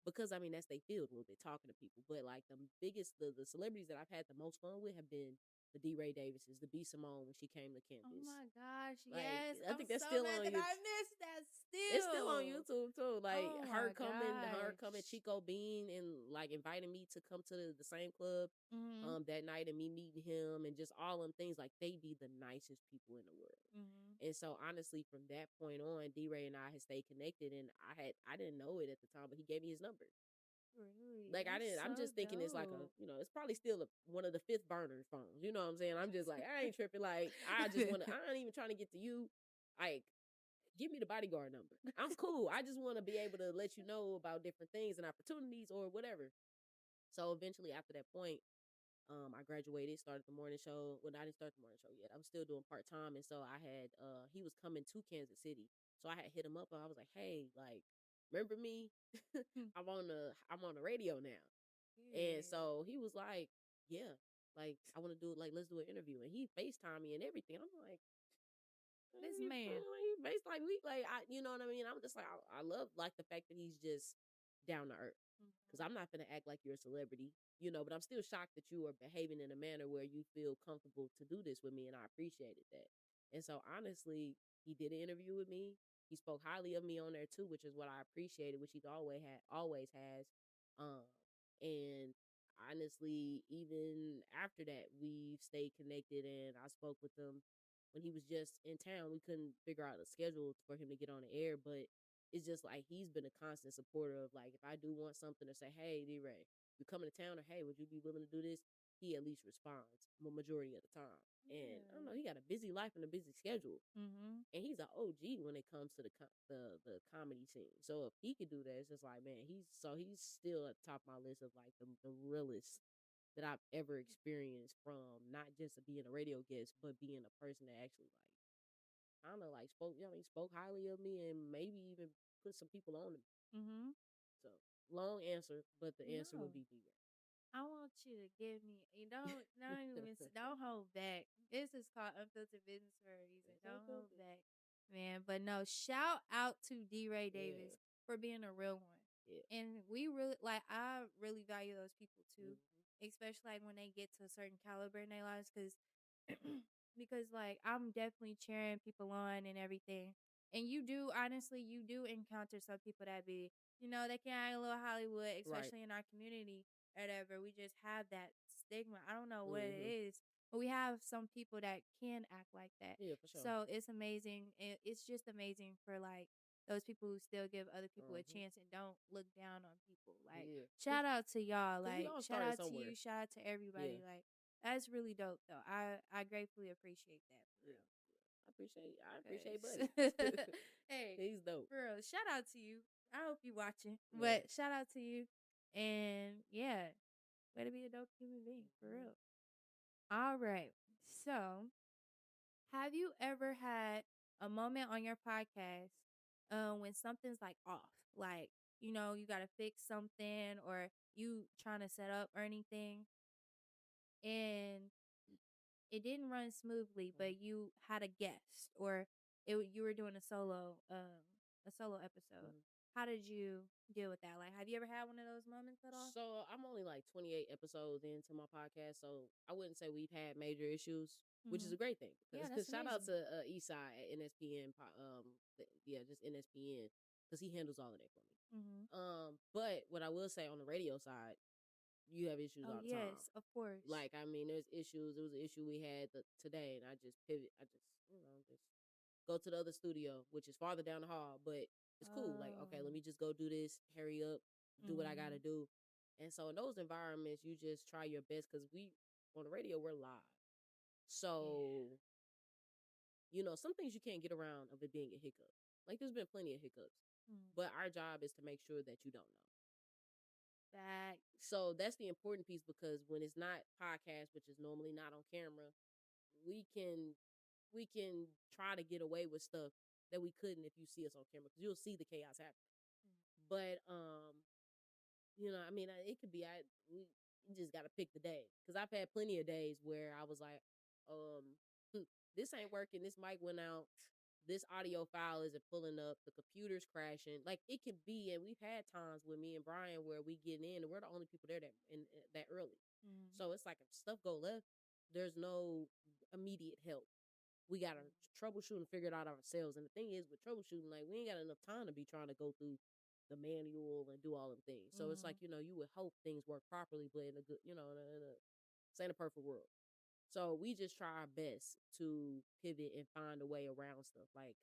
Because I mean that's they field when they're talking to people. But like the celebrities that I've had the most fun with have been the D. Ray Davises, the B. Simone when she came to Oh campus. my gosh, Like yes. I I'm think that's so still mad on that you. I missed that It's still on still. YouTube too. Like Oh my her coming gosh. Chico Bean and like inviting me to come to the same club Mhm. that night and me meeting him and just all them things, like they be the nicest people in the world. Mhm. And so honestly, from that point on, D Ray and I had stayed connected and I didn't know it at the time, but he gave me his number. Really? Like I That's didn't, I'm so just thinking it's like a, dope. it's probably still one of the fifth burner phones. You know what I'm saying? I'm just like, I ain't tripping. Like I just want to, I ain't even trying to get to you. Like give me the bodyguard number. I'm cool. I just want to be able to let you know about different things and opportunities or whatever. So eventually after that point, I graduated, started the morning show. Well, I didn't start the morning show yet. I was still doing part-time. And so I had he was coming to Kansas City. So I had hit him up and I was like, hey, like, remember me? Hmm. I'm on the radio now. And Period. so he was like, yeah, like I want to do it, like let's do an interview. And he FaceTime me and everything. I'm like, This man. he FaceTime me, like you know what I mean? I'm just like I love like the fact that he's just down to earth. Cause Mhm. I'm not gonna act like you're a celebrity. but I'm still shocked that you are behaving in a manner where you feel comfortable to do this with me, and I appreciated that. And so honestly, he did an interview with me. He spoke highly of me on there too, which is what I appreciated, which he's always has. Um, and honestly, even after that, we've stayed connected, and I spoke with him when he was just in town. We couldn't figure out a schedule for him to get on the air, but it's just like he's been a constant supporter of, like, if I do want something to say, hey, D-Ray, you coming to town, or hey, would you be willing to do this? He at least responds majority of the time. And I don't know, Yeah. he got a busy life and a busy schedule. Mhm. And he's an OG when it comes to the comedy scene. So if he could do that, it's just like, man, he's still at the top of my list of like the realest that I've ever experienced, from not just being a radio guest, but being a person that actually like kind of like spoke, spoke highly of me, and maybe even put some people on him. Mhm. So long answer, but the answer would No. be D-Ray. I want you to give me you don't even don't hold back. This is called unfiltered business for a reason. That's Don't hold unfiltered. back, man. But no, shout out to D. Ray Yeah, Davis for being a real one. yeah. And we really like I really value those people too, Hmm. especially like when they get to a certain caliber in their lives, because like I'm definitely cheering people on and everything. And you do honestly, you do encounter some people that be, they can act a little Hollywood, Right. especially in our community or whatever. We just have that stigma. I don't know what it Hmm. is, but we have some people that can act like that. Yeah, for sure. So it's amazing. It's just amazing for like those people who still give other people a Hmm. chance and don't look down on people. Like Yeah, shout out to y'all. cause we Like all shout started out to somewhere. you. Shout out to Yeah, everybody. Like that's really dope though. I gratefully appreciate that for yeah. real. I appreciate 'Cause Buddy. hey, He's dope. for real, shout out to you. I hope you watching, Yeah. but shout out to you. And yeah, way to be a dope human being for Hmm. real. All right. So, have you ever had a moment on your podcast when something's like off? Like, you got to fix something or you trying to set up or anything and it didn't run smoothly, but you had a guest or you were doing a solo episode. Hmm. How did you deal with that? Like, have you ever had one of those moments at all? So I'm only like 28 episodes into my podcast, so I wouldn't say we've had major issues, which is Hmm. a great thing. Yeah, Because that's shout out amazing. to Eastside at NSPN, yeah, just NSPN, because he handles all of that for me. Hmm. But what I will say on the radio side, you have issues Oh all the time. yes, of course. Like, I mean, there's issues. There was an issue we had today, and I just pivot. I just, just go to the other studio, which is farther down the hall, but it's cool. Like, okay, let Oh. me just go do this, hurry up, do what I got to Mhm. do. And so in those environments, you just try your best, because on the radio, we're live. Yeah. So, some things you can't get around of it being a hiccup. Like, there's been plenty of hiccups, Mm. but our job is to make sure that you don't know. Facts. So that's the important piece, because when it's not podcast, which is normally not on camera, we can we can try to get away with stuff that we couldn't if you see us on camera, because you'll see the chaos happen. Mm. But I mean, it could be we you just got to pick the day, because I've had plenty of days where I was like, um, this ain't working. This mic went out. This audio file isn't pulling up. The computer's crashing. Like, it can be, and we've had times with me and Brian where we get in and we're the only people there that early. Mm. So it's like, if stuff go left, there's no immediate help. We gotta Mm. troubleshoot and figure it out ourselves. And the thing is, with troubleshooting, like, we ain't got enough time to be trying to go through the manual and do all them things. So it's like, Mhm. you would hope things work properly, but in a good, it's ain't a perfect world. So we just try our best to pivot and find a way around stuff. Like,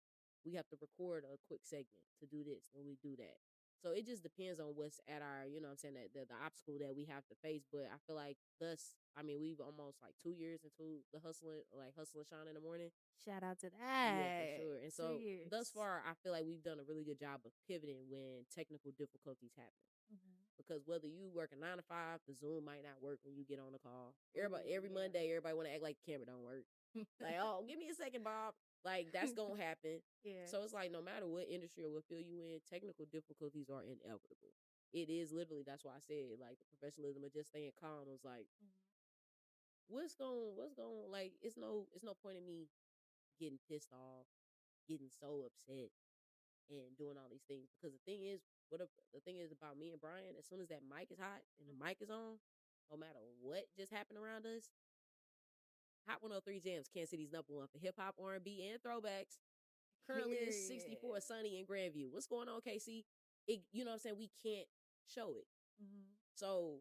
we have to record a quick segment to do this, and we do that. So it just depends on what's at our, what I'm saying, that the obstacle that we have to face. But I feel like I mean, we've almost like 2 years into the hustle and shine in the morning. Shout out to Yeah, for that. sure. And 2 so thus years. far, I feel like we've done a really good job of pivoting when technical difficulties happen. Mhm. Because whether you work a 9 to 5, the Zoom might not work when you get on the call. Ooh, Every yeah. Monday, everybody want to act like the camera don't work. Like, oh, give me a second, Bob. Like, that's gonna happen. So it's Yes. like, no matter what industry or what field you in, technical difficulties are inevitable. It is literally. That's why I said, like, the professionalism of just staying calm was like, Mhm. what's going, like, it's no point in me getting pissed off, getting so upset, and doing all these things, because the thing is, the thing is about me and Brian, as soon as that mic is hot and the Mhm. mic is on, no matter what just happened around us, Hot 103 Jams, Kansas City's number one for hip hop, R&B, and throwbacks. Currently, it's 64 Period. Sunny in Grandview. What's going on, KC? You know what I'm saying? We can't show it. Mhm. So,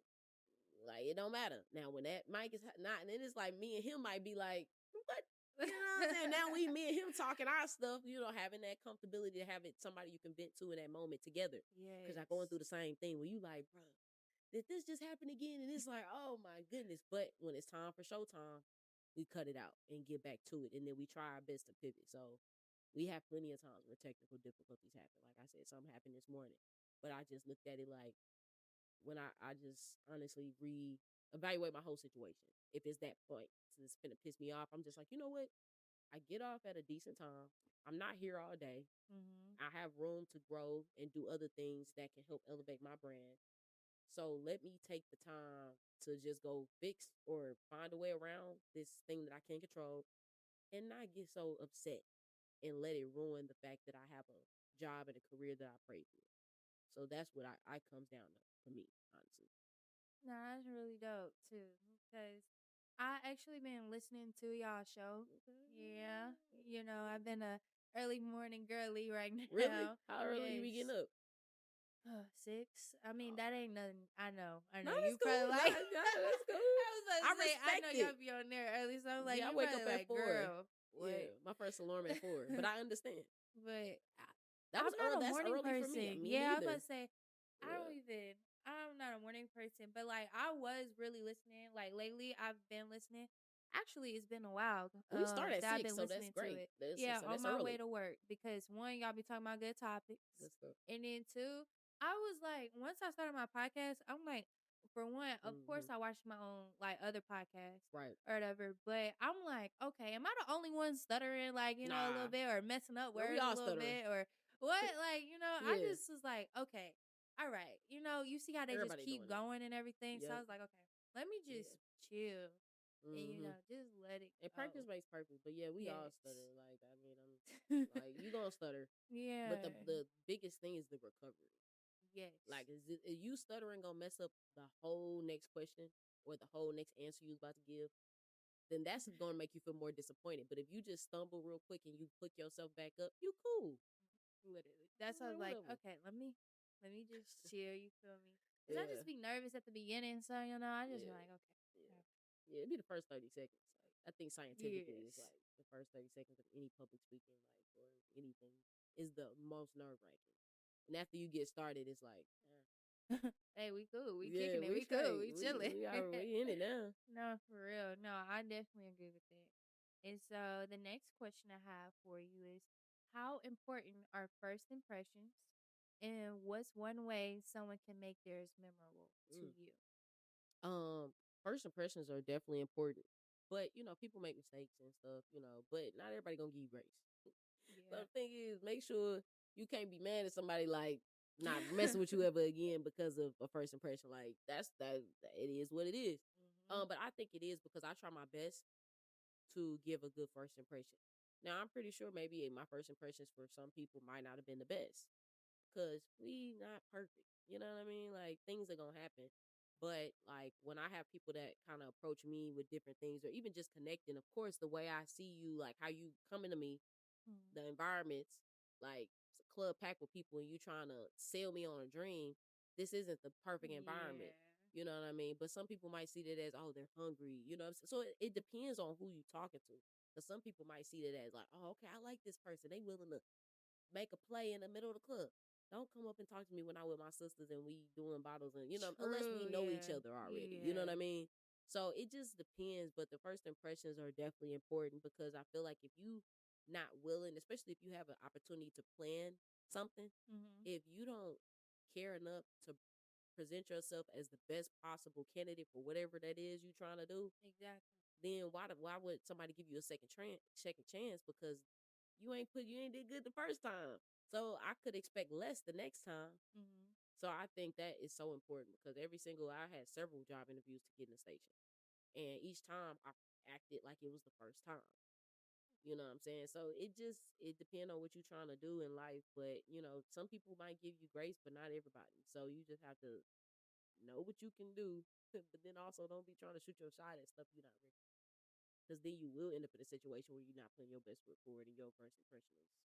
like, it don't matter. Now, when that mic is not, and then it's like me and him might be like, what? You know what I'm saying? Now me and him talking our stuff, having that comfortability to have it somebody you can vent to in that moment together. Because I'm going through the Yes. same thing where you like, bro, did this just happen again? And it's like, oh my goodness. But when it's time for showtime, we cut it out and get back to it. And then we try our best to pivot. So we have plenty of times where technical difficulties happen. Like I said, something happened this morning. But I just looked at it like when I just honestly evaluate my whole situation. If it's that point, so it's gonna piss me off, I'm just like, you know what? I get off at a decent time. I'm not here all day. Mhm. I have room to grow and do other things that can help elevate my brand. So let me take the time to just go fix or find a way around this thing that I can't control and not get so upset and let it ruin the fact that I have a job and a career that I pray for. So that's what I comes down to for me, honestly. Nah, that's really dope too. Because I actually been listening to y'all show. Yeah. I've been a early morning girly right Really? now. How early you be getting Yes. up? 6. I mean, Oh, that ain't nothing. I know. I no, know. You that's probably cool. like No, that's cool. I was about I to say, I know respect y'all it. be on there early, so I'm like, Yeah, I you wake probably up at like, 4. girl, what? Yeah, my first alarm at 4. But I understand. But That was I'm not early. a That's morning early for me. person. Me Yeah, I was about to neither. say Yeah. I'm not a morning person, but like I was really listening. Like lately I've been listening. Actually, it's been a while We start at that I've 6, been so that's listening to great. it. Yeah, So on that's my way early. to work because one, y'all be talking about good topics. Good stuff. And then two, I was like, once I started my podcast, I'm like, for one, of Mm-hmm. course I watch my own like other podcasts Right. or whatever. But I'm like, okay, am I the only one stuttering like, a little Nah. bit or messing up No, we words a all little stuttering. bit or what? Like, I Yeah. just was like, okay, all right. You see how they just Everybody keep doing it. going and everything. So I Yep. was like, okay, let me Yeah. just chill and Mm-hmm. just let it And practice go. makes perfect. But yeah, we all stutter. Yes. Like, I mean, I'm like, you gonna stutter. But the Yeah. the biggest thing is the recovery. Yes. Like, is you stuttering gonna mess up the whole next question or the whole next answer you was about to give? Then that's gonna make you feel more disappointed. But if you just stumble real quick and you pick yourself back up, you cool. Literally. That's why I Like, was like, whatever. okay, let me just chill, you feel me? Cause I Yeah, just be nervous at the beginning, so I just be yeah, like, okay. yeah, Okay. yeah. It'd be the first 30 seconds. Like, I think scientifically, it's Yes. like the first 30 seconds of any public speaking, like or anything, is the most nerve wracking. And after you get started, it's like, Hey, we cool. We yeah, kicking it. we We cool. straight. We We chilling. we are we in it now. No, for real. No, I definitely agree with that. And so the next question I have for you is how important are first impressions? And what's one way someone can make theirs memorable to Mm. you? Um, First impressions are definitely important, but people make mistakes and stuff. But not everybody gonna give you grace. So Yeah. the thing is, make sure you can't be mad at somebody like not messing with you ever again because of a first impression. Like that it is what it is. Hmm. But I think it is because I try my best to give a good first impression. Now I'm pretty sure maybe my first impressions for some people might not have been the best because we not perfect. You know what I mean? Like things are gonna happen. But like when I have people that kind of approach me with different things or even just connecting, of course, the way I see you, like how you coming to me, the environments, like it's a club packed with people and you trying to sell me on a dream, this isn't the perfect environment. Yeah. You know what I mean? But some people might see that as, oh, they're hungry. You know what I'm saying? So it depends on who you talking to. Because some people might see that as like, oh, okay, I like this person. They willing to make a play in the middle of the club. Don't come up and talk to me when I with my sisters and we doing bottles and unless we True. know each Yeah. other already. You know what Yeah. I mean? So it just depends, but the first impressions are definitely important because I feel like if you not willing, especially if you have an opportunity to plan something, Hmm. if you don't care enough to present yourself as the best possible candidate for whatever that is you trying to do, Exactly. then why would somebody give you a second chance because you ain't did good the first time. So I could expect less the next time. Hmm. So I think that is so important because I had several job interviews to get in the station. And each time I acted like it was the first time. You know what I'm saying? So it depends on what you're trying to do in life. But some people might give you grace, but not everybody. So you just have to know what you can do, but then also don't be trying to shoot your shot at stuff you're not ready. Because then you will end up in a situation where you're not putting your best foot forward and your first impression is ass.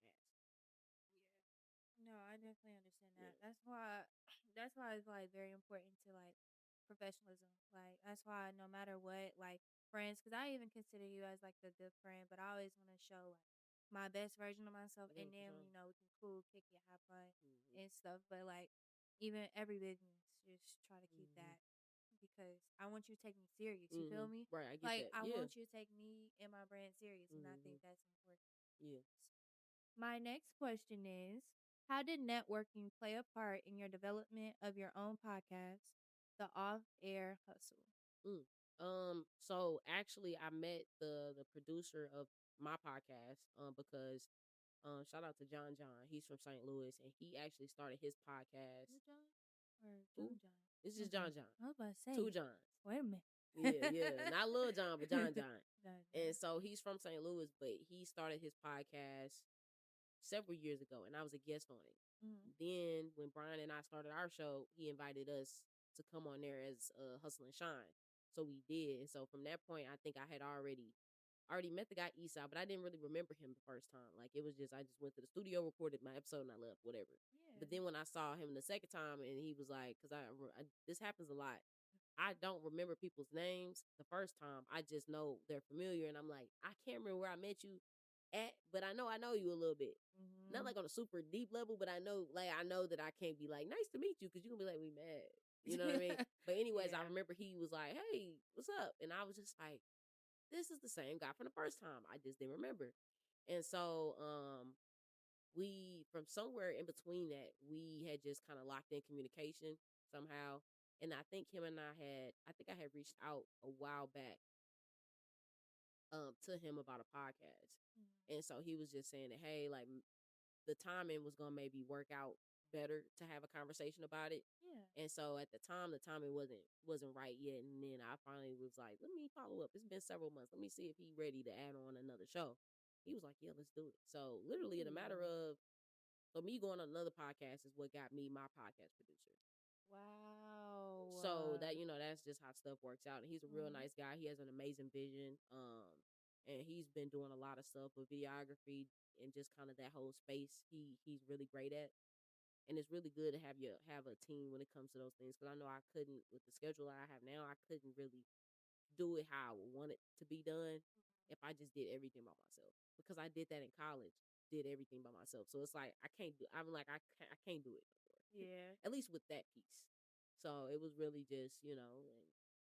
Yeah. No, I definitely understand Yeah. that. That's why that's why it's like very important to like professionalism. Like that's why no matter what, like friends, because I even consider you as like a good friend, but I always want to show like my best version of myself, Yeah, and for then sure. we can cool, kick it, have fun, Hmm. and stuff. But like even every business, just try to keep Hmm. that because I want you to take me serious. You feel me? Right, I get Like that. I Yeah. want you to take me and my brand serious, and I Hmm. think that's important. Yeah. My next question is, how did networking play a part in your development of your own podcast, The Off Air Hustle? Mm. So actually I met the producer of my podcast because shout out to John. He's from St. Louis and he actually started his podcast. Lil Jon or Who? John John? It's just Okay. John. I was about to Two say, Johns. wait a minute. Yeah, yeah. Not Lil John, but John. John And John. so he's from St. Louis, but he started his podcast several years ago, and I was a guest on it. Mm-hmm. Then when Brian and I started our show, he invited us to come on there as Hustle and Shine. So we did. And so from that point, I think I had already met the guy Eastside, but I didn't really remember him the first time. Like it was just I just went to the studio, recorded my episode, and I left, whatever. Yeah. But then when I saw him the second time, and he was like, because this happens a lot. I don't remember people's names the first time. I just know they're familiar, and I'm like, I can't remember where I met you at, but I know you a little bit. Not Mm-hmm. like on a super deep level, but I know that I can't be like, nice to meet you, because you're gonna be like, we mad. You know what I mean? But anyways, I Yeah. remember he was like, hey, what's up? And I was just like, this is the same guy from the first time. I just didn't remember. And so we from somewhere in between that, we had just kind of locked in communication somehow. And I think him and I think I had reached out a while back to him about a podcast. Mm-hmm. And so he was just saying that, hey, like the timing was gonna maybe work out better to have a conversation about it. Yeah. And so at the time, the timing wasn't right yet. And then I finally was like, let me follow up. It's been several months. Let me see if he ready to add on another show. He was like, yeah, let's do it. So literally in a matter Ooh. of so me going on another podcast is what got me my podcast producer. Wow. So that that's just how stuff works out. And he's a real Mm-hmm. nice guy. He has an amazing vision. And he's been doing a lot of stuff with videography and just kind of that whole space. He's really great at. And it's really good to have a team when it comes to those things. Because I know I couldn't with the schedule I have now. I couldn't really do it how I would want it to be done if I just did everything by myself. Because I did that in college, did everything by myself. So it's like I can't do. I'm like I can't do it no more. Yeah. At least with that piece. So it was really just and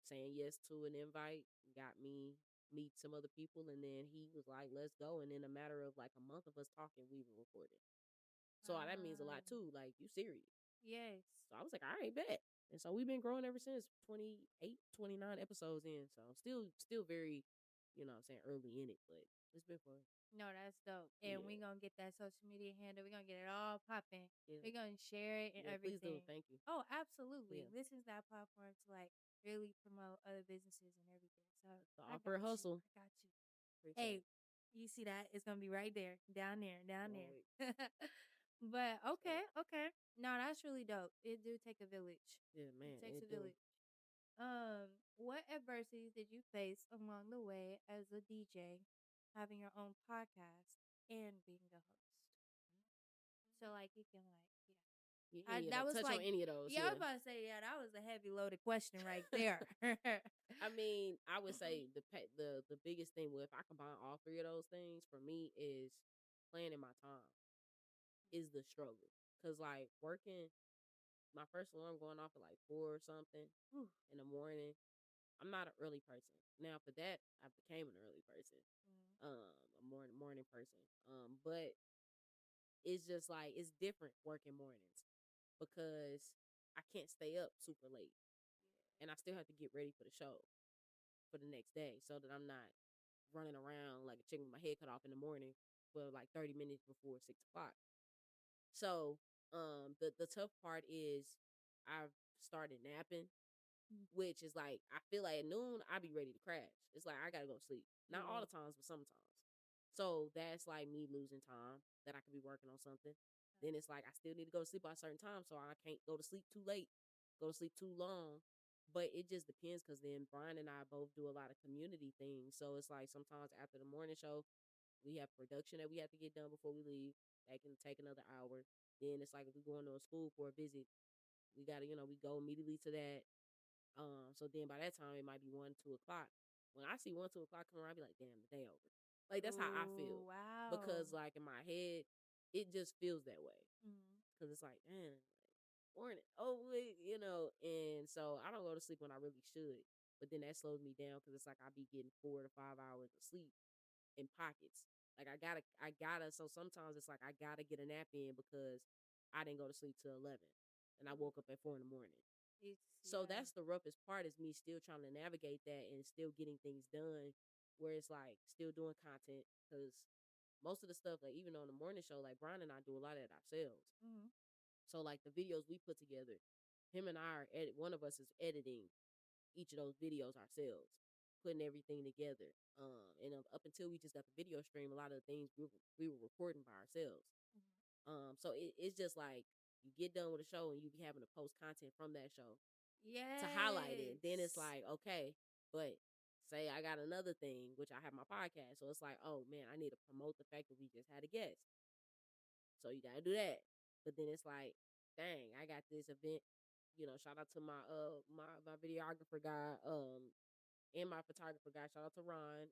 saying yes to an invite got me meet some other people, and then he was like, "Let's go." And in a matter of like a month of us talking, we were recording. So that means a Wow. lot too. Like you serious. Yes. So I was like, all right, bet. And so we've been growing ever since 28, 29 episodes in. So still very, what I'm saying, early in it, but it's been fun. No, that's dope. And we Yeah. gonna get that social media handle. We gonna get it all popping. Yeah. We gonna share it and Yeah. Please do. everything. Thank you. Oh, absolutely. Yeah. This is that platform to like really promote other businesses and everything. So The I offer got a you. hustle. I got you. Appreciate Hey, it. you see that? It's gonna be right there, down there, down Can't there. wait. But So okay, okay. No, that's really dope. It do take a village. yeah, It man, takes a it do. village. What adversities did you face along the way as a DJ, having your own podcast and being a host? So like you can like Yeah, I any of that that. was Touch on like any of those. yeah, I was Yeah. about to say yeah, that was a heavy loaded question right there. I mean, I would say the biggest thing if I combine all three of those things for me is planning my time is the struggle. Cause like working my first alarm going off at like 4 or something Whew. in the morning. I'm not an early person. Now for that, I became an early person. Mhm. A morning person. But it's just like it's different working mornings because I can't stay up super late and I still have to get ready for the show for the next day so that I'm not running around like a chicken with my head cut off in the morning for like 30 minutes before 6 o'clock. So the tough part is I've started napping, Mm. which is like I feel like at noon I be ready to crash. It's like I gotta go to sleep. Not all Yeah. the times, but sometimes. So that's like me losing time that I could be working on something. Then it's like I still need to go to sleep by a certain time, so I can't go to sleep too late. go to sleep too long. But it just depends because then Brian and I both do a lot of community things. So it's like sometimes after the morning show, we have production that we have to get done before we leave. That can take another hour. Then it's like if we're going to a school for a visit, we gotta, we go immediately to that. So then by that time it might be 1, 2 o'clock. When I see 1, 2 o'clock come around, I be like, damn, the day over. Like that's how I Oh, feel. wow. Because like in my head, it just feels that way. Mhm. Cause it's like, damn, like, morning. Oh wait, and so I don't go to sleep when I really should. But then that slows me down because it's like I be getting 4 to 5 hours of sleep in pockets. Like I gotta. So sometimes it's like I gotta get a nap in because I didn't go to sleep till 11, and I Mhm. woke up at 4 in the morning. It's So yeah. that's the roughest part is me still trying to navigate that and still getting things done, where it's like still doing content because most of the stuff, like even on the morning show, like Brian and I do a lot of it ourselves. Mhm. So like the videos we put together, him and I are one of us is editing each of those videos ourselves, putting everything together. And up until we just got the video stream, a lot of the things we were recording by ourselves. Mhm. So it's just like you get done with a show and you be having to post content from that show to highlight it. Then it's Yes. like, okay, but say I got another thing, which I have my podcast. So it's like, oh man, I need to promote the fact that we just had a guest. So you gotta do that. But then it's like, dang, I got this event. Shout out to my videographer guy, and my photographer guy. Shout out to Ron,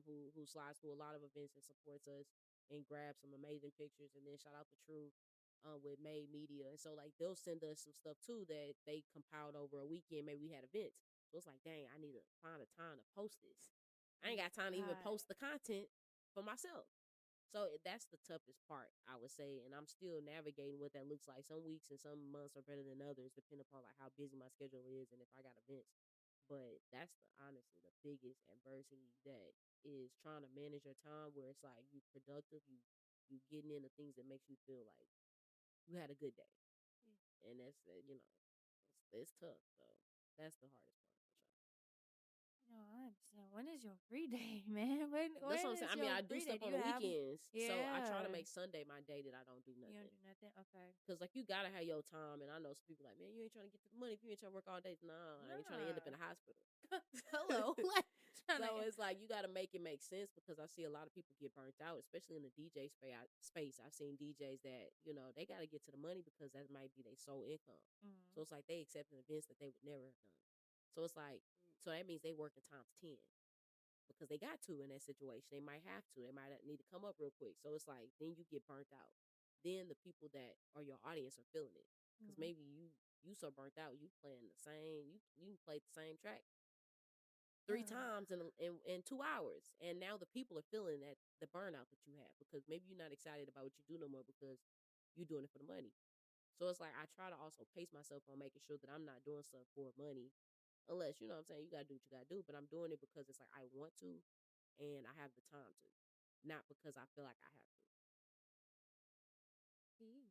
who slides through a lot of events and supports us and grabs some amazing pictures. And then shout out to True, with Made Media. And so like they'll send us some stuff too that they compiled over a weekend. Maybe we had events. So it's like, dang, I need to find a time to post this. I ain't Oh got time to even God. post the content for myself. So that's the toughest part, I would say, and I'm still navigating what that looks like. Some weeks and some months are better than others, depending upon like how busy my schedule is and if I got events. But that's honestly the biggest adversity that is trying to manage your time, where it's like you productive, you getting into things that makes you feel like you had a good day, Yeah. and that's it's tough. So that's the hardest part for sure. No, I understand. When is your free day, man? When That's what when I'm saying. is I mean, your I do free day? stuff Do on you the have? weekends, so I try to Yeah. make Sunday my day that I don't do You don't nothing. do nothing. Okay. Cause like you gotta have your time, and I know some people like, man, you ain't trying to get to the money if you ain't trying to work all day. Nah, I ain't trying to end up in Nah. a hospital. Hello. Like trying So to. it's like you gotta make it make sense because I see a lot of people get burnt out, especially in the DJ space. I've seen DJs that they gotta get to the money because that might be their sole income. So Mhm. it's like they accepting events that they would never have done. So it's like so that means they working times 10 because they got to in that situation. They might have to. They might need to come up real quick. So it's like then you get burnt out. Then the people that are your audience are feeling it because Mhm. maybe you so burnt out you playing the same you play the same track three Uh, times in 2 hours, and now the people are feeling that the burnout that you have because maybe you're not excited about what you do no more because you're doing it for the money. So it's like I try to also pace myself on making sure that I'm not doing stuff for money unless what I'm saying, you gotta do what you gotta do, but I'm doing it because it's like I want to and I have the time to, not because I feel like I have to. see,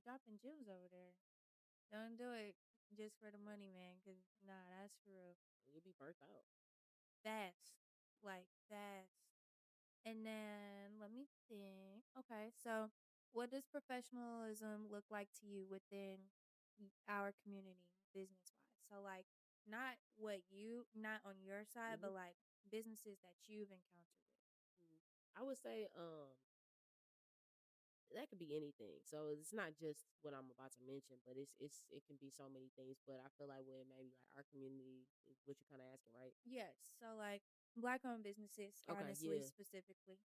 dropping gems over there. Don't do it just for the money, man. Cause nah, that's for real. You'll be burnt out. Fast, like fast. And then let me think. Okay, so what does professionalism look like to you within our community, business wise? So like not on your side, Hmm. but like businesses that you've encountered with. I would say that could be anything. So it's not just what I'm about to mention, but it can be so many things. But I feel like with maybe like our community is what you're kind of asking, right? Yes. So like black owned businesses, Okay, honestly, yeah, specifically.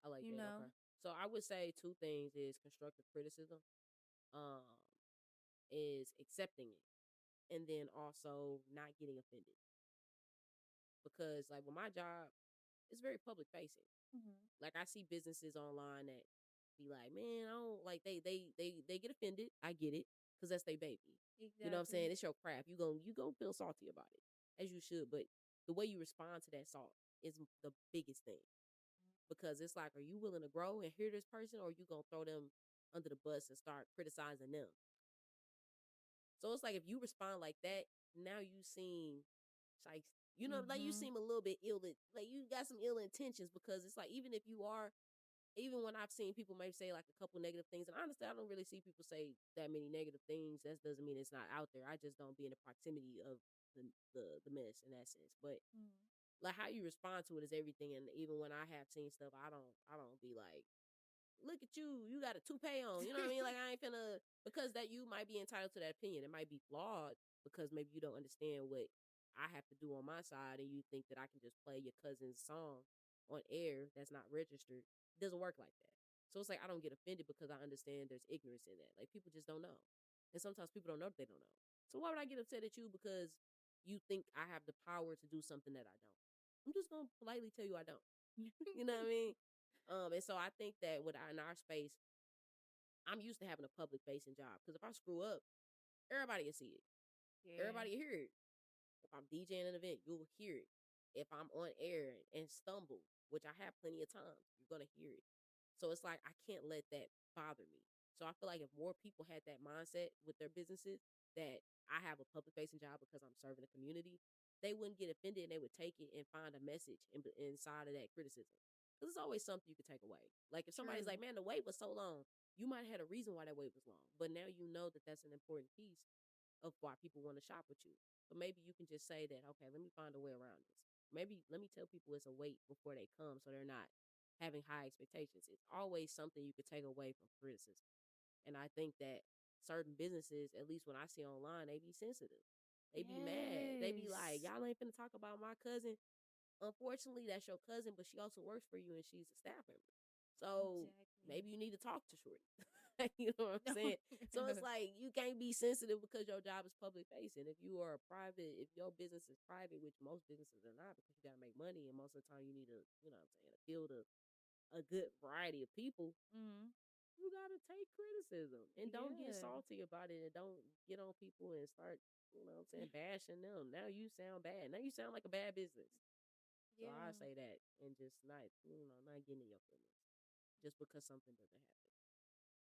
I like You that. know, Okay, so I would say two things is constructive criticism, um, is accepting it, and then also not getting offended because like with my job, it's very public facing. hmm Like I see businesses online that be like, man, I don't like they get offended. I get it because that's their baby. You know what I'm saying? exactly. It's your craft. You gonna feel salty about it as you should, but the way you respond to that salt is the biggest thing because it's like, are you willing to grow and hear this person, or are you gonna throw them under the bus and start criticizing them? So it's like if you respond like that, now you seem like like you Mm-hmm. seem a little bit ill, like you got some ill intentions because it's like even if you are even when I've seen people maybe say like a couple negative things, and honestly, I don't really see people say that many negative things. That doesn't mean it's not out there. I just don't be in the proximity of the mess in that sense. But Mhm. like how you respond to it is everything. And even when I have seen stuff, I don't be like, look at you, you got a toupee on. You know what I mean? Like I ain't finna, because that you might be entitled to that opinion. It might be flawed because maybe you don't understand what I have to do on my side, and you think that I can just play your cousin's song on air that's not registered. It doesn't work like that. So it's like I don't get offended because I understand there's ignorance in that. Like people just don't know. And sometimes people don't know that they don't know. So why would I get upset at you because you think I have the power to do something that I don't? I'm just gonna politely tell you I don't. You know what I mean? And so I think that in our space, I'm used to having a public facing job because if I screw up, everybody will see it. Yeah. Everybody will hear it. If I'm DJing an event, you'll hear it. If I'm on air and stumble, which I have plenty of times, you're gonna hear it. So it's like I can't let that bother me. So I feel like if more people had that mindset with their businesses, that I have a public facing job because I'm serving the community, they wouldn't get offended and they would take it and find a message inside of that criticism. Because it's always something you could take away. Like if somebody's like, True. man, the wait was so long, you might have had a reason why that wait was long. But now you know that that's an important piece of why people want to shop with you. So maybe you can just say that, okay, let me find a way around this. Maybe let me tell people it's a wait before they come so they're not having high expectations. It's always something you could take away from criticism. And I think that certain businesses, at least when I see online, they be sensitive. They be mad. They be like, Yes. y'all ain't finna talk about my cousin. Unfortunately, that's your cousin, but she also works for you and she's a staff member. So Exactly. maybe you need to talk to Shorty. You know what I'm saying? So it's No. like you can't be sensitive because your job is public facing. If you are a private, if your business is private, which most businesses are not because you gotta make money and most of the time you need to, you know what I'm saying, appeal to a good variety of people, Mhm. you gotta take criticism and don't get Yeah. salty about it and don't get on people and start, you know what I'm saying, bashing them. Now you sound bad. Now you sound like a bad business. So I Yeah. say that and just not, not getting in your feelings just because something doesn't happen.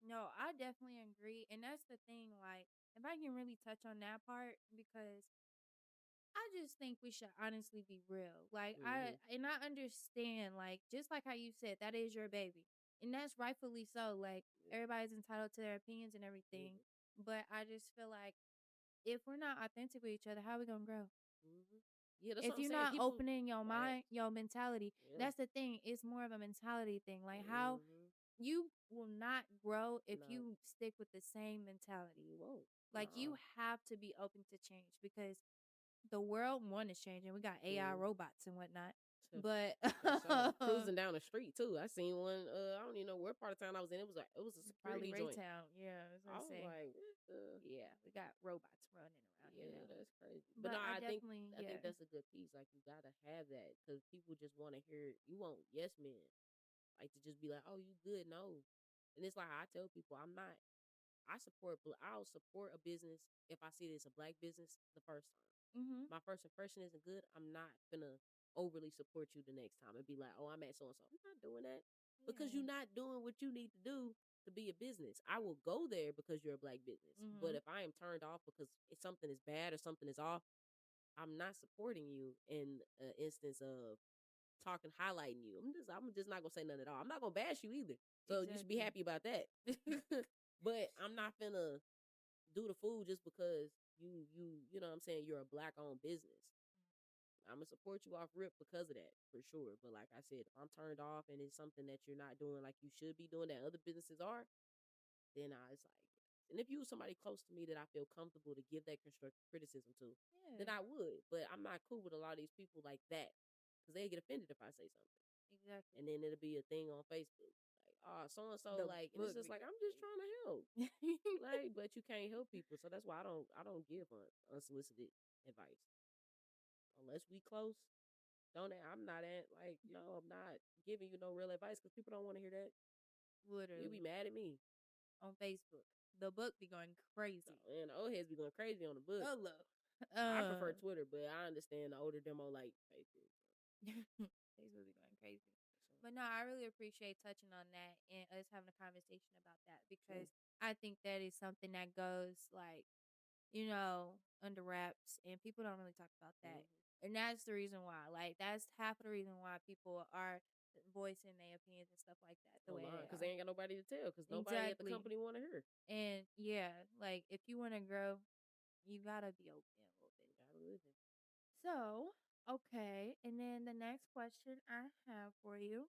No, I definitely agree. And that's the thing, like, if I can really touch on that part, because I just think we should honestly be real. Like, Mm-hmm. I understand, like, just like how you said, that is your baby. And that's rightfully so. Like, Yeah. everybody's entitled to their opinions and everything. Mm-hmm. But I just feel like if we're not authentic with each other, how we gonna grow? Mm-hmm. Yeah, that's what If I'm you're saying. not People, opening your mind, facts. your mentality, Yeah. that's the thing. It's more of a mentality thing. Like how Mm-hmm. you will not grow if No, you stick with the same mentality. you won't. Like you No. have to be open to change because the world one is changing. We got AI Mm-hmm. robots and whatnot. But For sure. Cruising down the street too. I seen one. I don't even know where part of town I was in. It was a probably security joint. Raytown. Yeah, I was gonna I was say. like, what the? Yeah, we got robots running around here Yeah, now. that's crazy. But no, But I I think definitely, I think yeah. that's a good piece. Like you gotta have that because people just want to hear. You want yes men, like to just be like, oh, you good? No, and it's like I tell people, I'm not. I'll support a business if I see that it's a black business the first time. Mhm. My first impression isn't good. I'm not gonna overly support you the next time and be like, oh, I'm at so and so. I'm not doing that because Yeah. you're not doing what you need to do to be a business. I will go there because you're a black business, but Mhm. if I am turned off because something is bad or something is off, I'm not supporting you in an instance of talking, highlighting you. I'm just not gonna say nothing at all. I'm not gonna bash you either. So you should be Exactly. happy about that. But I'm not finna do the fool just because you know what I'm saying, you're a black owned business. I'm gonna support you off rip because of that for sure. But like I said, if I'm turned off and it's something that you're not doing like you should be doing that other businesses are, then it's like, and if you was somebody close to me that I feel comfortable to give that constructive criticism to, then Yeah. I would. But I'm not cool with a lot of these people like that because they get offended if I say something, Exactly. and then it'll be a thing on Facebook like, oh, so and so, The like, and it's book just be like going I'm just trying to help, crazy. like, but you can't help people, so that's why I don't give unsolicited advice unless we close. Don't I'm not at like no, I'm not giving you no real advice because people don't want to hear that. You'll be Literally mad at me. on Facebook. The book be going So, crazy. and the old heads be going crazy on the book. Hello. I prefer Twitter, but I understand the older demo like Facebook. Facebook be going crazy. So, But no, I really appreciate touching on that and us having a conversation about that true. because I think that is something that goes like, under wraps and people don't really talk about that. Hmm. And that's the reason why. Like that's half of the reason why people are voicing their opinions and stuff like that the way online they because they are. ain't got nobody to tell because nobody at the Exactly. company want to hear. And yeah, like if you want to grow, you gotta be open a little bit. Gotta live it. So, okay. And then the next question I have for you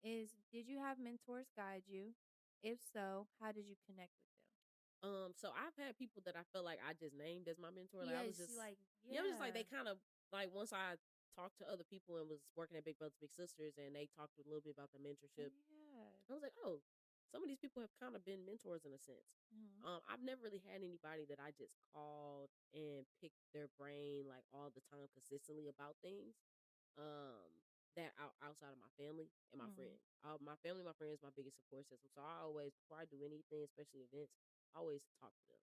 is, did you have mentors guide you? If so, how did you connect with them? So I've had people that I felt like I just named as my mentor. Like I was Yes, you just, like, yeah, I was just like yeah. they kind of like once I talked to other people and was working at Big Brothers Big Sisters and they talked a little bit about the mentorship. Yeah. I was like, oh, some of these people have kind of been mentors in a sense. Hmm. I've never really had anybody that I just called and picked their brain like all the time consistently about things. That outside of my family and my Hmm. friends. My family, my friends, my biggest support system. So I always, before I do anything, especially events, I always talk to them.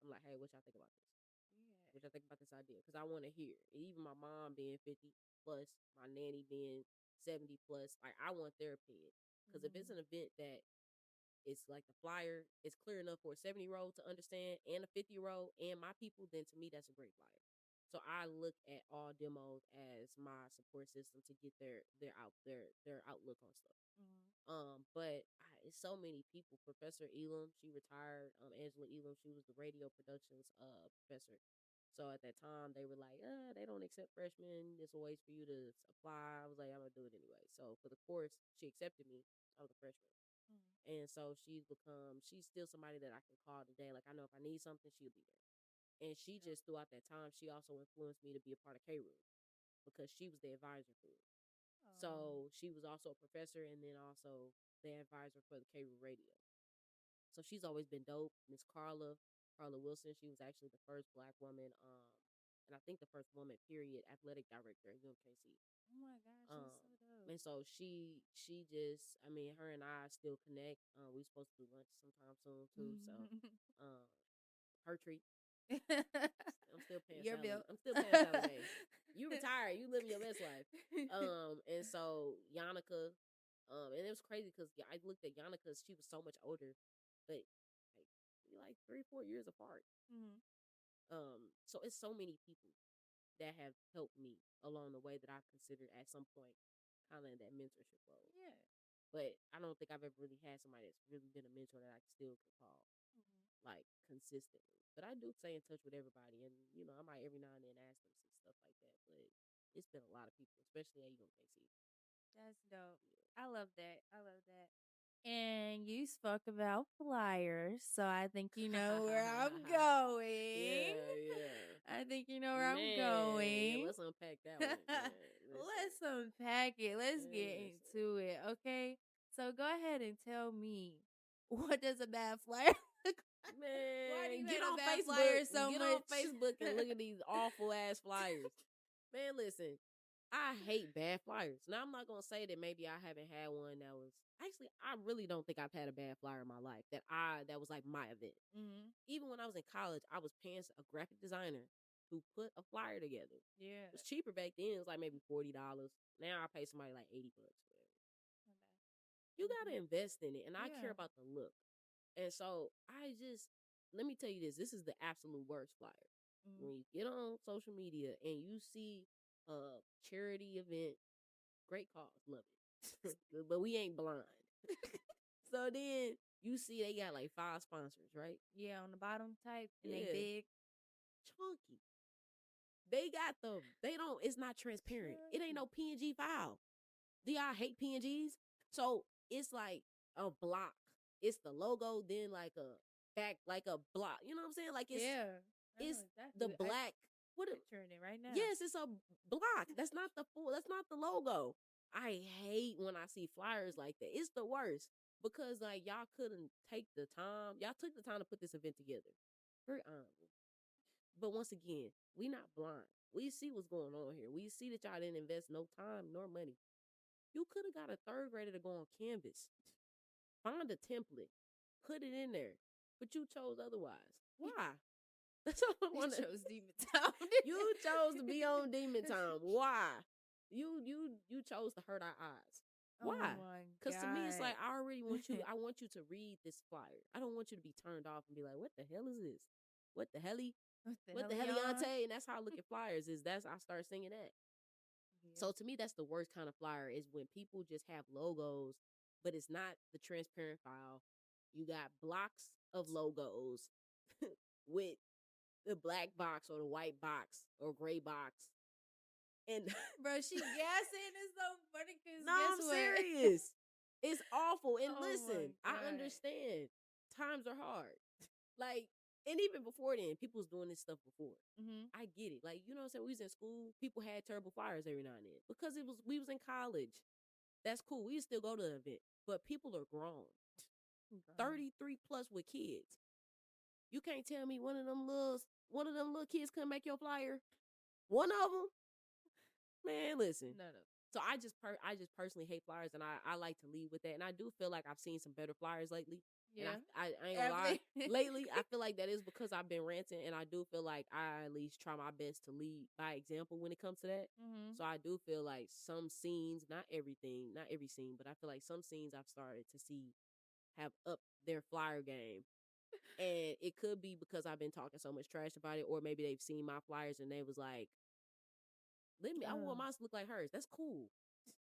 I'm like, hey, what y'all think about this? Yeah. What y'all think about this idea? Because I want to hear. Even my mom being 50 plus, my nanny being 70 plus, like I want their opinion. Because if it's Hmm. an event that it's like the flyer is clear enough for a 70-year-old to understand and a 50-year-old and my people, then to me that's a great flyer. So I look at all demos as my support system to get their outlook on stuff. Hmm. But it's so many people. Professor Elam, she retired. Angela Elam, she was the radio productions professor. So at that time they were like, they don't accept freshmen. There's a ways for you to apply. I was like, I'm gonna do it anyway. So for the course, she accepted me. I was a freshman. Hmm. And so she's still somebody that I can call today. Like I know if I need something, she'll be there. And she Yeah. just throughout that time, she also influenced me to be a part of K Room because she was the advisor for me. Oh. So she was also a professor and then also the advisor for the K Room radio. So she's always been dope. Miss Carla Wilson, she was actually the first black woman, and I think the first woman, period, athletic director at UMKC. Oh my gosh, that's Um, so dope. and so she just, I mean, her and I still connect. We supposed to do lunch sometime soon too. So, um, her treat. I'm still paying Your Sally. bill. I'm still paying Sally Mae. You retired. You living your best life. And so Yannicka, and it was crazy because I looked at Yannicka. She was so much older, but like we like 3-4 years apart. Hmm. So it's so many people that have helped me along the way that I considered at some point kind of in that mentorship role. Yeah. But I don't think I've ever really had somebody that's really been a mentor that I still can call Hmm. like consistently. But I do stay in touch with everybody, and I might every now and then ask them some stuff like that. But it's been a lot of people, especially at UMKC. That's dope. Yeah. I love that. I love that. And you spoke about flyers, so I think you know where I'm going. Yeah, yeah. I think you know where I'm Man, yeah, going. let's unpack that one, man. Listen. Let's unpack it. Let's get Listen. into it, okay? So go ahead and tell me, what does a bad flyer look like? Why do Man, you get hate a on bad Facebook. flyer so Get on much? Facebook and look at these awful ass flyers. Man, listen. I hate bad flyers. Now I'm not gonna say that maybe I haven't had one that was actually I really don't think I've had a bad flyer in my life that was like my event. Hmm. Even when I was in college, I was paying a graphic designer who put a flyer together. Yeah. It was cheaper back then. It was like maybe $40. Now I pay somebody like $80, whatever. My bad. You Hmm. gotta invest in it, and I care Yeah. about the look. And so I just let me tell you this. This is the absolute worst flyer. Hmm. When you get on social media and you see a charity event, great cause, love it. But we ain't blind. So then you see they got like 5 sponsors, right? Yeah, on the bottom type, and they Yeah. big. Chunky. They don't, it's not transparent. It ain't Chunky. no PNG file. Do y'all hate PNGs? So it's like a block. It's the logo, then like a back, like a block. You know what I'm saying? Like Yeah, I know it's the exactly. I black. What? picturing it right now. Yes, it's a block. That's not the full. That's not the logo. I hate when I see flyers like that. It's the worst because like y'all couldn't take the time. Y'all took the time to put this event together. Very honorable. But once again, we not blind. We see what's going on here. We see that y'all didn't invest no time nor money. You could have got a third grader to go on Canvas, find a template, put it in there, but you chose otherwise. Why? That's all I You want to. chose Demon Town. You chose to be on Demon Time. Why? You chose to hurt our eyes. Oh Why? my Because to me, it's god. like I already want you. I want you to read this flyer. I don't want you to be turned off and be like, "What the hell is this? What the helly? What the What hell the are y'all? helliante?" And that's how I look at flyers. I start singing that. So to me, that's the worst kind of flyer is when people just have logos, but it's not the transparent file. You got blocks of logos with the black box or the white box or gray box. And Bro, she gassing is so funny because no, guess I'm what? serious. It's awful. And Oh my listen, I God. understand times are hard. Like, and even before then, people was doing this stuff before. Mm-hmm. I get it. Like, you know what I'm saying? We was in school, people had terrible flyers every now and then because we was in college. That's cool. We still go to the event. But people are grown. 33 plus with kids. You can't tell me one of them little kids couldn't make your flyer. One of them? Man, listen. No. So I just personally hate flyers, and I like to lead with that. And I do feel like I've seen some better flyers lately. Yeah. And I ain't gonna lie. Lately, I feel like that is because I've been ranting, and I do feel like I at least try my best to lead by example when it comes to that. Mm-hmm. So I do feel like some scenes, not everything, not every scene, but I feel like some scenes I've started to see have upped their flyer game. And it could be because I've been talking so much trash about it, or maybe they've seen my flyers and they was like, I want mine to look like hers. That's cool.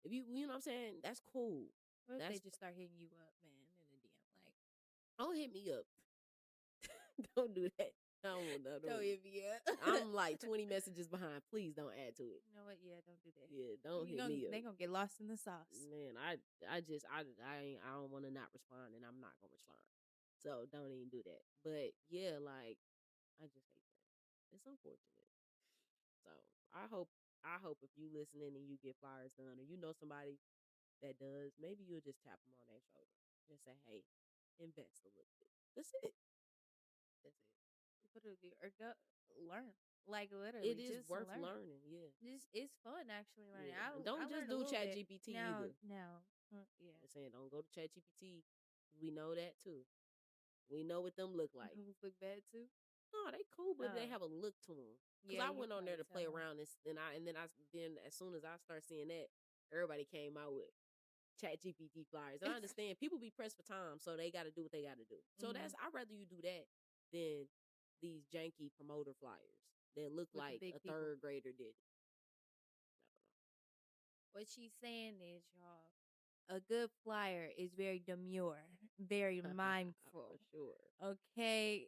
If you know what I'm saying, that's cool. What if they That's just start hitting you up, man, in the DM? Like, don't hit me up. Don't do that. I don't want that. don't hit me up. I'm like 20 messages behind. Please don't add to it. You know what? Yeah, don't do that. Yeah, don't hit me up. They gonna get lost in the sauce. Man, I don't want to not respond, and I'm not gonna respond. So don't even do that. But yeah, like I just hate that. It's unfortunate. So I hope if you listening and you get flyers done, or you know somebody that does, maybe you'll just tap them on their shoulder. Just say, hey, invest a little bit. That's it. That's it. Literally, or go learn. Like literally, It is just worth learn. learning. Yeah. Just it's fun actually learning. Yeah. And I don't just learned a do little Chat bit. GPT Now, either. yeah. I'm saying don't go to Chat GPT. We know that too. We know what them look like. Those look bad too. No, they cool, but they Oh, have a look to them. Cause yeah, I you went on there probably to play tell. around, then as soon as I start seeing that, everybody came out with Chat GPT flyers. And I understand people be pressed for time, so they got to do what they got to do. So I'd rather you do that than these janky promoter flyers that look With the like big a people. third grader did it. I don't know. What she's saying is, y'all, a good flyer is very demure, very mindful. For sure. Okay,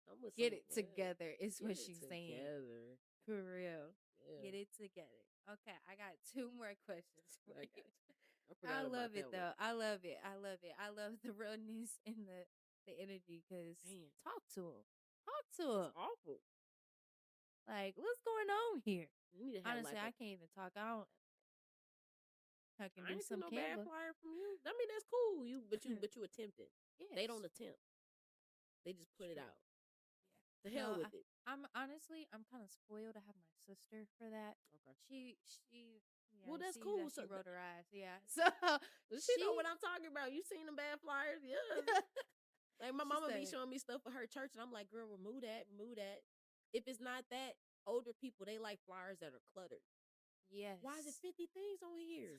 I'm with get some. it together is Get what it she's saying. together. For real. Yeah. Get it together. Okay, I got 2 more questions for I got you. you. I forgot about love that it one. though. I love it. I love it. I love the realness and the energy. Cause Man, talk to him. Talk to it's him. awful. Like, what's going on here? You need to have Honestly, like I a. can't even talk. I can I do ain't see some no bad Canva. flyer from you. I mean, that's cool. But you attempted. They don't Yes, attempt. They just put it true. out. Yeah. The hell No, with it. I'm honestly, I'm kind of spoiled to have my sister for that. Okay. Yeah, Well, I that's see cool. that she So rolled her eyes. Yeah, so she know she what I'm talking about. You seen them bad flyers? Yeah. Like my she mama be said, showing me stuff for her church, and I'm like, girl, remove that, remove that. If it's not that, older people they like flyers that are cluttered. yes. Why is it 50 things on here?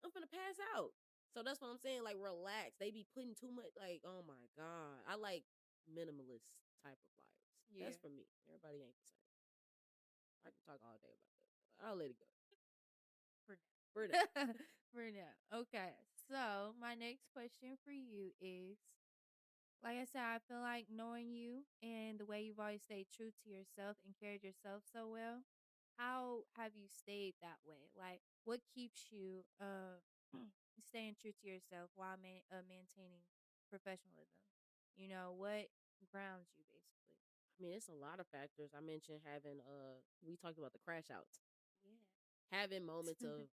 I'm finna pass out. So that's what I'm saying. Like, relax. They be putting too much. Like, oh my god, I like minimalist type of flyers. Yeah. That's for me. Everybody ain't the same. I can talk all day about that. I'll let it go. For For now. now. For now. Okay. So my next question for you is, like I said, I feel like knowing you and the way you've always stayed true to yourself and carried yourself so well, how have you stayed that way? Like, what keeps you staying true to yourself while maintaining professionalism? You know, what grounds you basically? I mean, it's a lot of factors. I mentioned having we talked about the crash outs. Yeah. Having moments of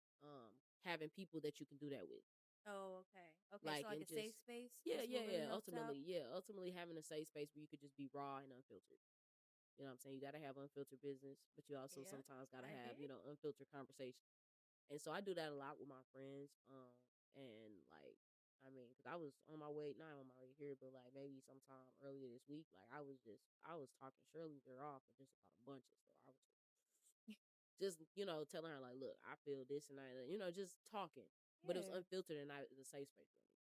having people that you can do that with. Oh, okay. Okay, so Like like and a safe just space yeah, is yeah, what really yeah. helps out. Ultimately having a safe space where you could just be raw and unfiltered. You know what I'm saying? You gotta have unfiltered business, but you also Yeah, sometimes gotta I have, agree. unfiltered conversation. And so I do that a lot with my friends. And like, I mean, because I was on my way, not on my way here, but like maybe sometime earlier this week, like I was talking Shirley's ear off and just about a bunch of stuff. I was just, telling her like, look, I feel this and that, just talking. But it was Yeah. unfiltered and it was a safe space for me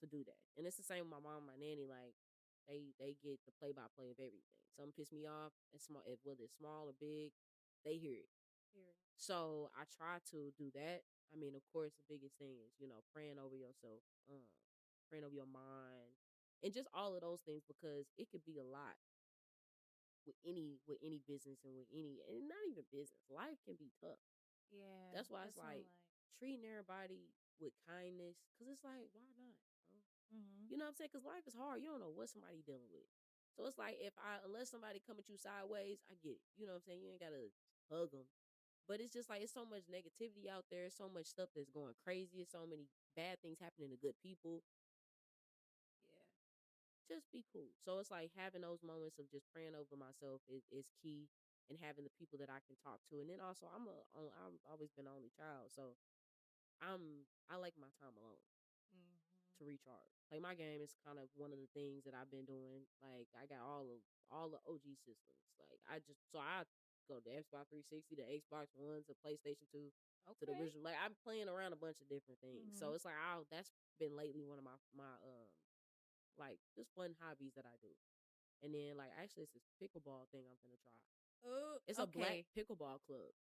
to do that. And it's the same with my mom and my nanny. Like, they get the play by play of everything. Something piss me off. It's small, whether it's small or big, they hear it. Period. So I try to do that. I mean, of course, the biggest thing is, praying over yourself, praying over your mind, and just all of those things because it could be a lot with any business and with any and not even business. Life can be tough. Yeah, That's why it's that sound like like. treating everybody with kindness. Cause it's like, why not, bro? Mhm. You know what I'm saying? Cause life is hard. You don't know what somebody dealing with. So it's like unless somebody come at you sideways, I get it. You know what I'm saying? You ain't gotta hug them. But it's just like it's so much negativity out there. So much stuff that's going crazy. It's so many bad things happening to good people. Yeah. Just be cool. So it's like having those moments of just praying over myself is key, and having the people that I can talk to. And then also I've always been an only child, so I like my time alone Mhm. to recharge. Like my game is kind of one of the things that I've been doing. Like I got all the OG systems. Like I go to Xbox 360, the Xbox One, to PlayStation 2, to the Okay. original. Like I'm playing around a bunch of different things. So Mhm. it's like that's been lately one of my like just fun hobbies that I do. And then like actually it's this pickleball thing I'm gonna try. Oh, It's a black okay. pickleball club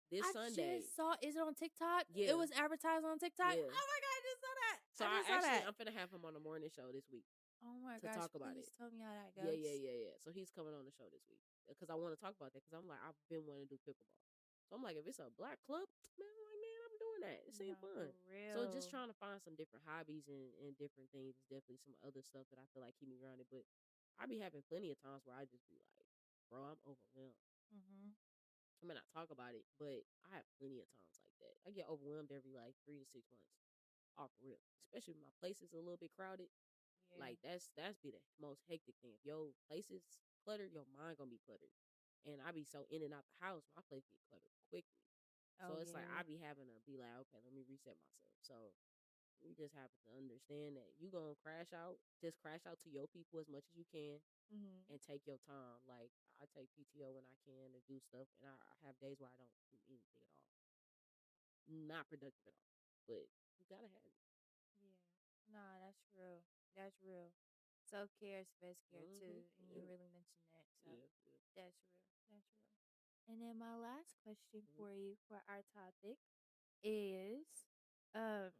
this I Sunday. just saw. Is it on TikTok? It Yeah, was advertised on TikTok. yeah. Oh my god, I just saw that. So I just saw that. I'm finna have him on the morning show this week Oh my to gosh, talk about please it. tell me how that Yeah, yeah, goes. yeah, yeah. So he's coming on the show this week because I want to talk about that because I'm like I've been wanting to do pickleball. So I'm like if it's a black club, man, I'm like man, I'm doing that. It seems No, for fun. So just real. trying to find some different hobbies and different things is definitely some other stuff that I feel like keep me grounded. But I be having plenty of times where I just be like, bro, I'm overwhelmed. Mhm. I mean, I talk about it, but I have plenty of times like that. I get overwhelmed every like 3 to 6 months. Off real, especially if my place is a little bit crowded. Yeah. Like that's be the most hectic thing. If your place is cluttered, your mind gonna be cluttered. And I be so in and out the house, my place get cluttered quickly. Oh So it's like yeah. I be having to be like, okay, let me reset myself. So you just have to understand that you gonna crash out. Just crash out to your people as much as you can Mhm. and take your time. Like I take PTO when I can to do stuff, and I have days where I don't do anything at all. Not productive at all. But you gotta have it. Yeah. Nah, that's real. That's real. Self care is best care Mm-hmm. too, and you Yeah. really mentioned that. So Yeah. Yeah. that's real. That's real. And then my last question Mm-hmm. for you for our topic is um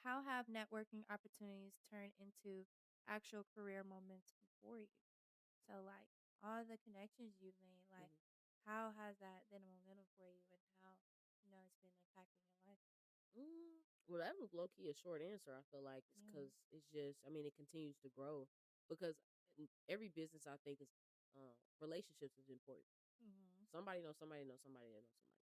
how have networking opportunities turned into actual career moments for you? So like all the connections you've made, like Mm-hmm. how has that been a momentum for you and how it's been impacting your life? Well, that was low key a short answer. I feel like it's Yeah. because it's just. I mean, it continues to grow because every business I think is relationships is important. Mhm. Somebody knows somebody knows somebody that knows somebody.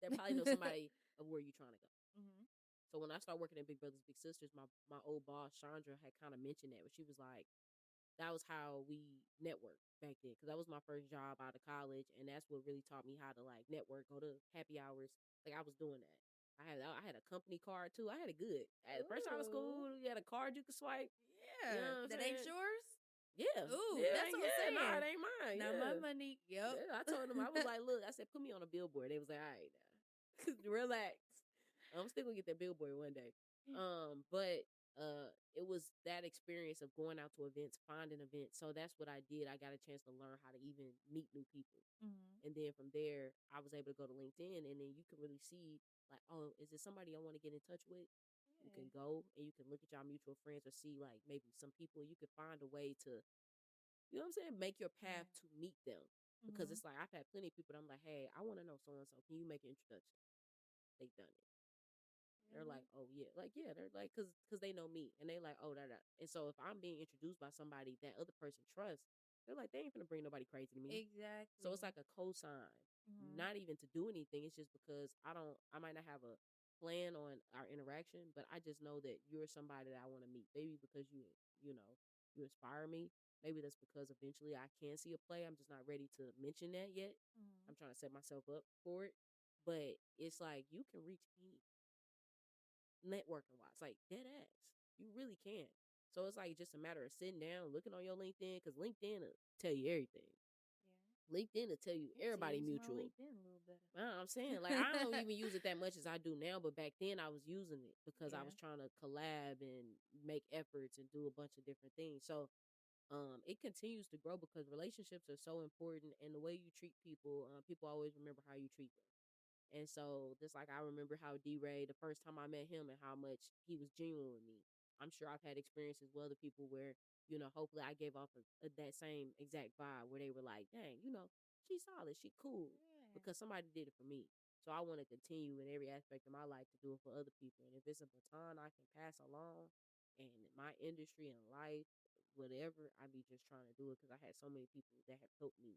They probably know somebody of where you're trying to go. Mhm. So when I started working at Big Brothers Big Sisters, my old boss Chandra had kind of mentioned that, but she was like, that was how we networked back then because that was my first job out of college, and that's what really taught me how to like network, go to happy hours. Like I was doing that. I had a company card too. I had it good. At the first out of Ooh. school, you had a card you could swipe. You Yeah. know what I'm That ain't saying? yours? Yeah, Ooh, yeah, that's what I'm yeah. No, it saying. ain't mine. Not my Yeah, money. Yep. yeah. I told them I was like, look, I said, put me on a billboard. They was like, all right, now, relax. I'm still gonna get that billboard one day. But it was that experience of going out to events, finding events. So that's what I did. I got a chance to learn how to even meet new people. Mhm. And then from there, I was able to go to LinkedIn, and then you can really see, like, oh, is it somebody I want to get in touch with? You Yeah. can go and you can look at your mutual friends or see, like, maybe some people. You could find a way to, you know what I'm saying, make your Yeah. path to meet them. Because Mhm. it's like, I've had plenty of people that I'm like, hey, I want to know so and so. Can you make an introduction? They've done it. They're like, Really? oh yeah, like yeah, they're like, cause they know me, and they like, oh that. And so if I'm being introduced by somebody that other person trusts, they're like, they ain't gonna bring nobody crazy to me. So it's Exactly. like a cosign, Mhm. not even to do anything. It's just because I might not have a plan on our interaction, but I just know that you're somebody that I want to meet. Maybe because you know, you inspire me. Maybe that's because eventually I can see a play. I'm just not ready to mention that yet. Mhm. I'm trying to set myself up for it. But it's like you can reach any networking wise, like dead ass. You really can. So it's like just a matter of sitting down, looking on your LinkedIn, because LinkedIn will tell you everything. Yeah. LinkedIn will tell you I need to everybody use my mutual. LinkedIn a little better. I'm saying, like, I don't even use it that much as I do now, but back then I was using it because I Yeah. was trying to collab and make efforts and do a bunch of different things. So it continues to grow because relationships are so important, and the way you treat people, people always remember how you treat them. And so, just like I remember how D-Ray, the first time I met him and how much he was genuine with me. I'm sure I've had experiences with other people where, hopefully I gave off that same exact vibe where they were like, dang, she's solid, she cool, Yeah. because somebody did it for me. So I want to continue in every aspect of my life to do it for other people. And if it's a baton I can pass along in my industry and life, whatever, I be just trying to do it because I had so many people that have helped me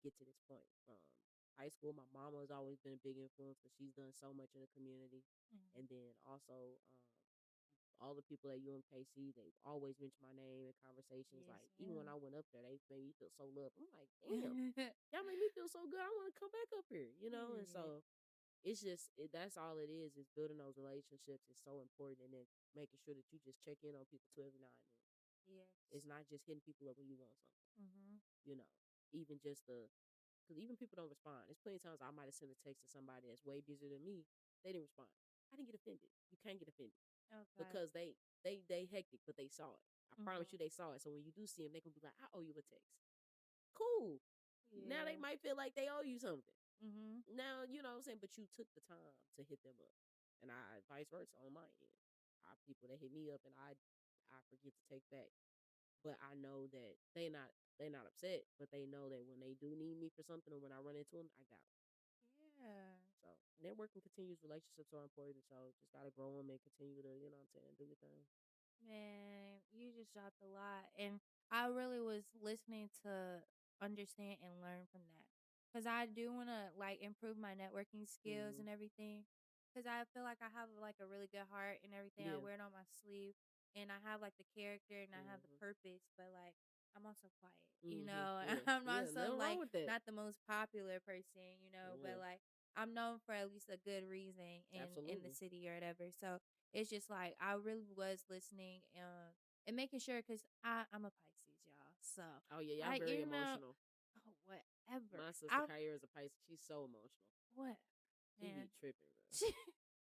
get to this point. From high school, my mama has always been a big influence because she's done so much in the community. Mhm. And then also, all the people at UMKC, they've always mentioned my name in conversations. Yes, Like, even when ma'am. I went up there, they made me feel so loved. I'm like, damn, y'all made me feel so good. I want to come back up here. And Period. so it's just, that's all it is building those relationships is so important. And then making sure that you just check in on people too every now and then. It's Yes. not just hitting people up when you want something, Mhm. you know, even just because even people don't respond. There's plenty of times I might have sent a text to somebody that's way busier than me. They didn't respond. I didn't get offended. You can't get offended Okay. because they hectic, but they saw it. I promise you, Mhm. they saw it. So when you do see them, they gonna be like, "I owe you a text." Cool. Now they Yeah. might feel like they owe you something. Mhm. Now you know what I'm saying, but you took the time to hit them up, and I vice versa on my end. I have people that hit me up, and I forget to take back. But I know that they not upset, but they know that when they do need me for something or when I run into them, I got 'em. Yeah. So networking continues. Relationships are important. So just gotta grow them and continue to, what I'm saying, do your thing. Man, you just dropped a lot. And I really was listening to understand and learn from that. Cause I do wanna like improve my networking skills Mhm. and everything. Cause I feel like I have like a really good heart and everything. I Yeah. wear it on my sleeve and I have like the character and I have the Mhm. purpose, but like I'm also quiet, Mhm. and Yeah. I'm Yeah. also Nothing wrong like with that. not the most popular person, but Yeah. like I'm known for at least a good reason in the Absolutely. city or whatever. So it's just like I really was listening, and making sure because I'm a Pisces, y'all. So Oh yeah, y'all I, very emotional. oh, whatever. My sister I'm Kyra is a Pisces. She's so emotional. whatever, She be man. tripping, bro.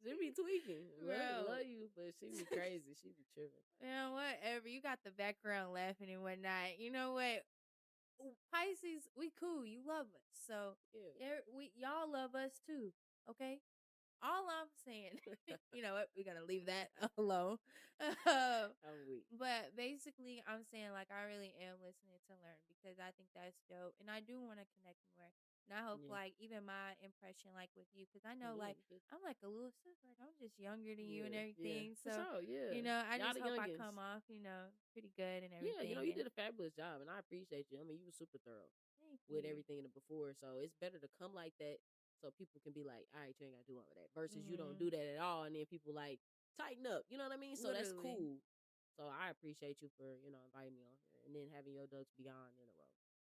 She be tweaking. Love Bro, you, but she be crazy. She be tripping. whatever. You got the background laughing and whatnot. You know what? Pisces, we cool. You love us, so Yeah. we y'all love us too. Okay. All I'm saying, you know what? We're gonna leave that alone. Uh, I'm weak. but basically, I'm saying like I really am listening to learn because I think that's dope, and I do want to connect more. And I hope Yeah. like even my impression like with you, because I know Yeah. like I'm like a little sis, like I'm just younger than you and Yeah. Yeah. everything. For So sure. Yeah. I Y'all just the hope I come youngins. off pretty good and Yeah, everything. you And did a fabulous job, and I appreciate you. I mean, you were super thorough thank with you. everything in the before, so it's better to come like that, so people can be like, "All right, you ain't gotta do all of that," versus you don't Hmm. do that at all, and then people like tighten up. You know what I mean? So that's Literally, cool. So I appreciate you for inviting me on here, and then having your ducks beyond in a row.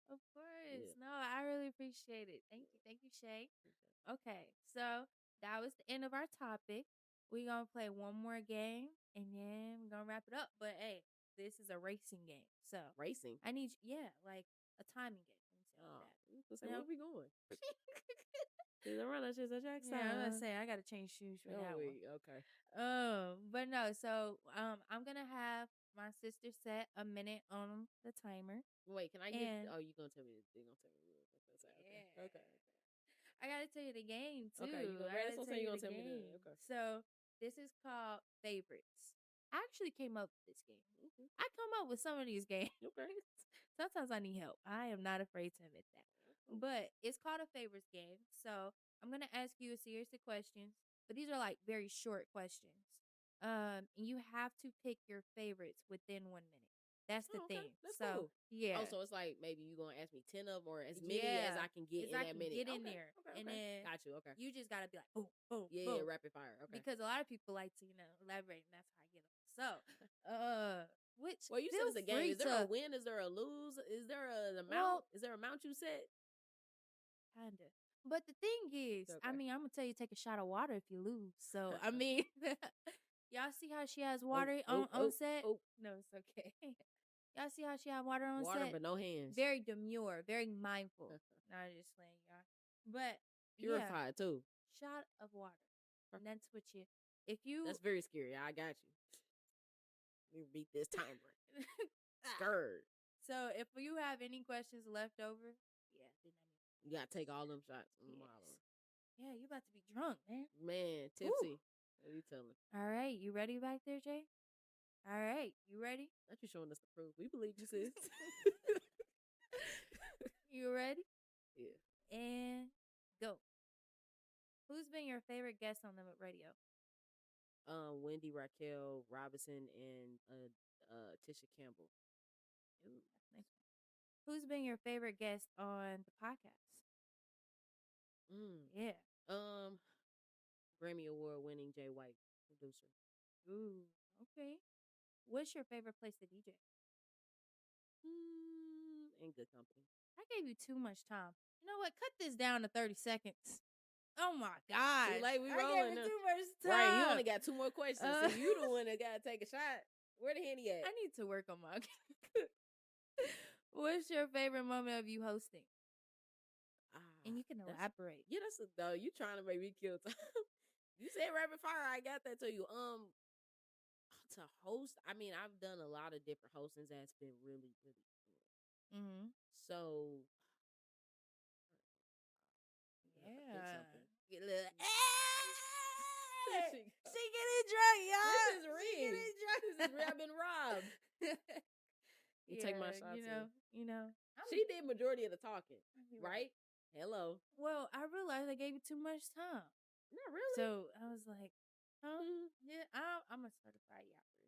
of Yeah, course. No, I really appreciate it. yeah, Thank you, Shay. appreciate Okay, so that was the end of our topic. We gonna play one more game and then we're gonna wrap it up. But hey, this is a racing game, so racing. I need yeah, like a timing game. Let me say it like Oh, that. I was gonna say, where No, we going? There's a runner, she's a track yeah, I'm gonna star. say I gotta change shoes for Oh that one. wait, okay. But no, so I'm gonna have my sister set a minute on the timer, Wait, can I get? and Oh, you gonna tell me? You gonna tell me the rules? I was gonna say, okay, okay, yeah. I gotta tell you the game okay. You too. gonna I read this gotta one? tell Say you you gonna the tell me the game. okay. So this is called favorites. I actually came up with this game. Okay. I come up with some of these games. Okay. Sometimes I need help. I am not afraid to admit that. Okay. But it's called a favorites game. So I'm gonna ask you a series of questions, but these are like very short questions. And you have to pick your favorites within 1 minute. That's the Oh, okay. thing. That's So cool. Oh, yeah. so it's like maybe you gonna ask me 10 of them or as many as Yeah, I can get as in I that can minute. get in Okay. there, Okay. and Okay. then Got you. Okay. you just gotta be like boom, boom, Yeah. Yeah. boom, Rapid fire. Okay. because a lot of people like to elaborate, and that's how I get them. So, which Well, you said feel it's a game. free Is there a to win? Is there a lose? Is there an amount? well, Is there an amount you set? kinda. But the thing is, I Okay. mean, I'm gonna tell you, take a shot of water if you lose. So, I mean, y'all see how she has Oh, water oh, on oh, set? oh. No, it's okay. Y'all see how she had water on Water, set? but no hands. Very demure, very mindful. Not just saying y'all, but yeah. Purified too. Shot of water. Okay. And that's what you if you That's very scary. I got you. Let me beat this timer. Ah. Scared. So if you have any questions left over, yeah, then that means You gotta take all them shots on the yes. model. Yeah, you about to be drunk, man. Man, Woo. tipsy. What are you telling? All right, you ready back there, Jay? All right, you ready? Not you showing us the proof. We believe you, sis. You ready? Yeah. And go. Who's been your favorite guest on the radio? Wendy Raquel Robinson and Tisha Campbell. Ooh, that's a nice one. Who's been your favorite guest on the podcast? Yeah. Grammy Award winning Jay White, producer. Ooh, okay. What's your favorite place to DJ? In good company. I gave you too much time. You know what? Cut this down to 30 seconds. Oh my gosh. Too late, we I rolling. gave you too much time. Right, you only got 2 more questions. So you the one that gotta take a shot. Where the Henny at? I need to work on my What's your favorite moment of you hosting? And you can elaborate. Yeah, no, you trying to make me kill time. You said rapid fire, I got that to you. To host, I mean, I've done a lot of different hostings that's been really, really fun. Mm-hmm. So yeah. Get a little, she getting drunk, y'all. This is real. This is real. I've been robbed. You take my shot. You know. She did majority of the talking, right? Hello. Well, I realized I gave you too much time. Not really. So I was like, huh? Yeah, I'm a certified yapper.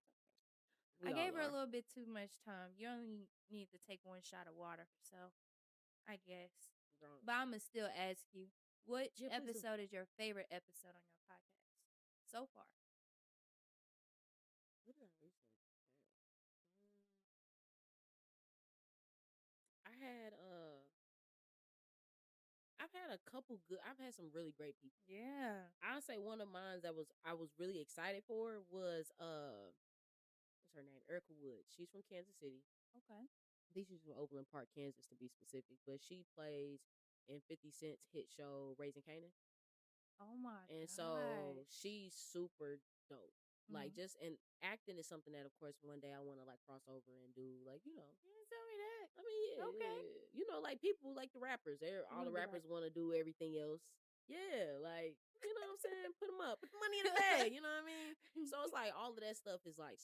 It's okay. I gave her a little bit too much time. You only need to take one shot of water for self, I guess. Drunk. But I'm going to still ask you, which episode is your favorite episode on your podcast so far? What did I recently have? I've had a couple good. I've had some really great people. Yeah. I'll say one of mine that I was really excited for was what's her name? Erica Wood. She's from Kansas City. Okay. I think she's from Overland Park, Kansas, to be specific. But she plays in 50 Cent's hit show Raising Kanan. Oh my god. And so she's super dope. Like just and acting is something that of course one day I want to like cross over and do, like, you know. You didn't tell me that. I mean, yeah, okay. Yeah. You know, like people like the rappers. All the rappers want to do everything else. Yeah, like, you know what I'm saying? Put them up. Put the money in the bag, you know what I mean? So it's like all of that stuff is like,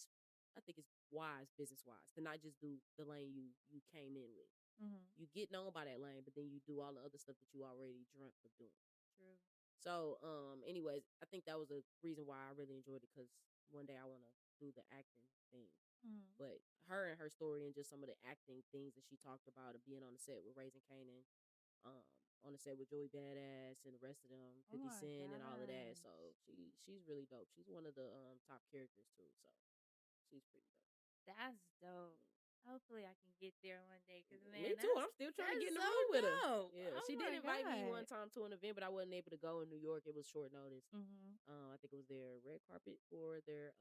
I think it's wise, business wise, to not just do the lane you came in with. Mm-hmm. You get known by that lane, but then you do all the other stuff that you already dreamt of doing. True. So, anyways, I think that was a reason why I really enjoyed it, because one day I want to do the acting thing. Mm-hmm. But her and her story and just some of the acting things that she talked about of being on the set with Raising Kanan, on the set with Joey Badass and the rest of them, 50 Cent and all of that. So she's really dope. She's one of the top characters too. So she's pretty dope. That's dope. Hopefully I can get there one day. Cause man, me too. I'm still trying to get in the room with her. Yeah, she did invite me one time to an event, but I wasn't able to go in New York. It was short notice. Mm-hmm. I think it was their red carpet for their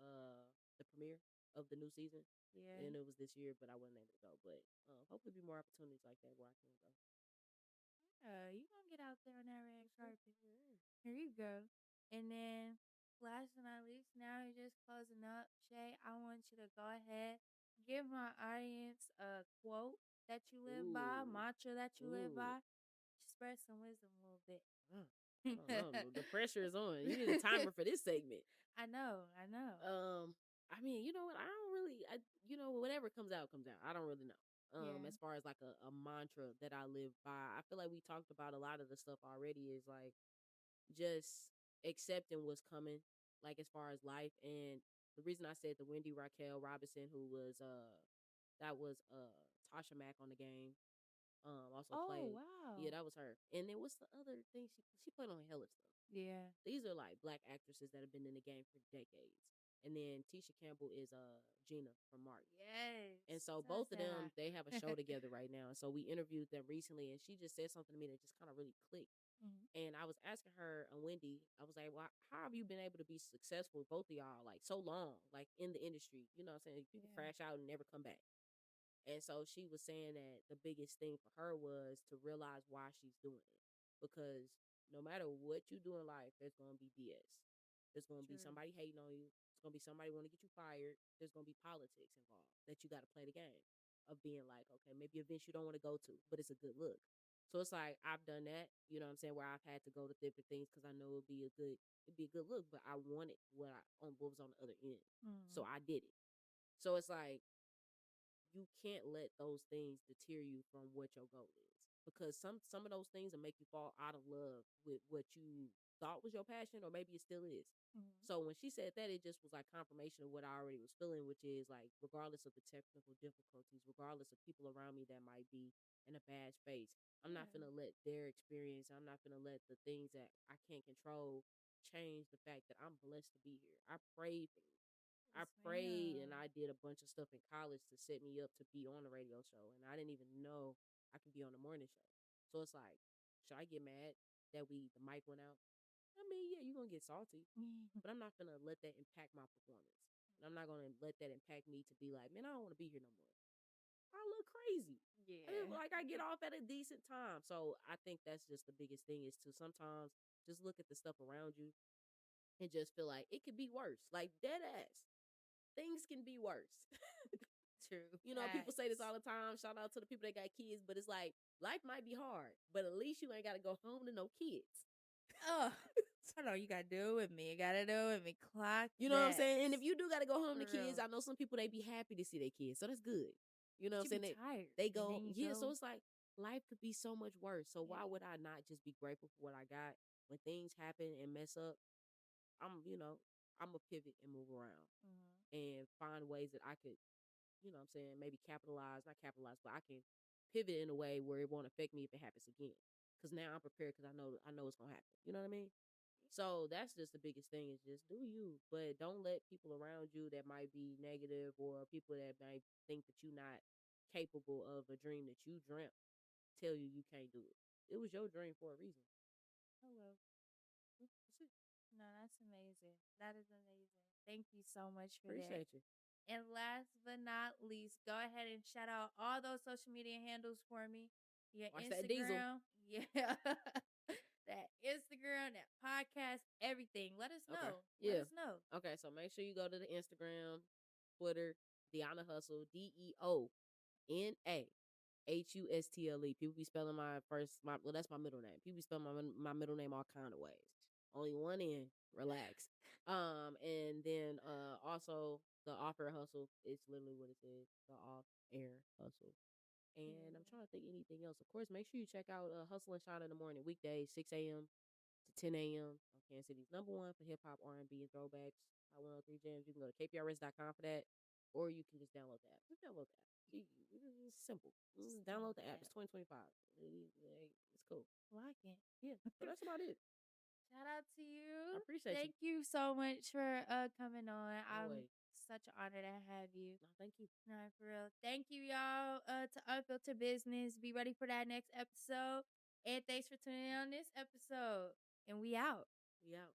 the premiere of the new season. Yeah, and it was this year, but I wasn't able to go. But hopefully, be more opportunities like that where I can go. Yeah, you gonna get out there on that red carpet. Here you go. And then, last but not least, now you're just closing up. Shay, I want you to go ahead, give my audience a quote that you live by, mantra that you live by. Spread some wisdom a little bit. I don't know. The pressure is on. You need a timer for this segment. I know. I mean, you know what? I don't really, whatever comes out, comes out. I don't really know. As far as like a mantra that I live by, I feel like we talked about a lot of the stuff already, is like just accepting what's coming, like as far as life. And the reason I said the Wendy Raquel Robinson, who was that was Tasha Mack on the game. Also played. Wow. Yeah, that was her. And then what's the other thing she played on hella stuff. Yeah. These are like black actresses that have been in the game for decades. And then Tisha Campbell is Gina from Martin. Yes. And so both of them, they have a show together right now. And so we interviewed them recently, and she just said something to me that just kind of really clicked. Mm-hmm. And I was asking her and Wendy, I was like, well, how have you been able to be successful, both of y'all, like so long, like in the industry? You know what I'm saying? People crash out and never come back. And so she was saying that the biggest thing for her was to realize why she's doing it. Because no matter what you do in life, there's going to be BS. There's going to be somebody hating on you. There's going to be somebody want to get you fired. There's going to be politics involved that you got to play the game. of being like, okay, maybe events you don't want to go to, but it's a good look. So it's like I've done that, you know what I'm saying, where I've had to go to different things because I know it'd be a good look, but I wanted what was on the other end. So Mhm. I did it. So it's like you can't let those things deter you from what your goal is because some of those things will make you fall out of love with what you thought was your passion or maybe it still is. Mhm. So when she said that, it just was like confirmation of what I already was feeling, which is like regardless of the technical difficulties, regardless of people around me that might be in a bad space, I'm not Yeah. gonna let their experience, I'm not gonna let the things that I can't control change the fact that I'm blessed to be here. I prayed for me. I Yes, prayed and ma'am. I did a bunch of stuff in college to set me up to be on the radio show, and I didn't even know I could be on the morning show. So it's like, should I get mad that the mic went out? I mean, yeah, you're gonna get salty, but I'm not gonna let that impact my performance. And I'm not gonna let that impact me to be like, man, I don't want to be here no more. I look crazy. I look Yeah. like I get off at a decent time. So I think that's just the biggest thing is to sometimes just look at the stuff around you and just feel like it could be worse. Like dead ass. Things can be worse. True You know, people say this all facts. the time. Shout out to the people that got kids, but it's like life might be hard, but at least you ain't got to go home to no kids. Oh, I know you gotta do it with me. You gotta do it with me. Clock You know what I'm that. saying? And if you do got to go home to For kids, real. I know some people they be happy to see their kids, so that's good. You know what But I'm you saying? be They tired, they and go, then you yeah. So go. it's like life could be so much worse. So why Yeah. would I not just be grateful for what I got? When things happen and mess up, I'm a pivot and move around Mhm. and find ways that I could, you know what I'm saying, maybe capitalize, not capitalize, but I can pivot in a way where it won't affect me if it happens again. Cause now I'm prepared because I know it's gonna happen. You know what I mean? So that's just the biggest thing is just do you, but don't let people around you that might be negative or people that might think that you're not capable of a dream that you dreamt tell you you can't do it. It was your dream for a reason. Hello. That's it. No, that's amazing. That is amazing. Thank you so much for that. Appreciate you. And last but not least, go ahead and shout out all those social media handles for me. Your Watch that diesel. Instagram. Yeah. That Instagram, that podcast, everything. Let us Okay. know. Let Yeah. us know. Okay. So make sure you go to the Instagram, Twitter, Deona HuSTLe, DeonaHuSTLe. People be spelling well, that's my middle name. People be spelling my middle name all kind of ways. Only one N. Relax. And then also the off air hustle. It's literally what it says. The off air hustle. And I'm Period. trying to think anything else. Of course, make sure you check out Hustle and Shine in the morning, weekdays, 6 a.m. to 10 a.m. on Kansas City's number one for hip hop, R&B, and throwbacks. Hot 103 Jams. You can go to kprs.com for that, or you can just download the app. Just download the app. It's simple. Just Just download download the the app. It's app. 2025. It's cool. Like it. Yeah. So that's about it. Shout out to I you. appreciate you. Thank you so much for coming on. I'm Always. such an honor to have you. No, thank you. No, for real. Thank you, y'all, to Unfiltered Business. Be ready for that next episode. And thanks for tuning in on this episode. And we out. We out.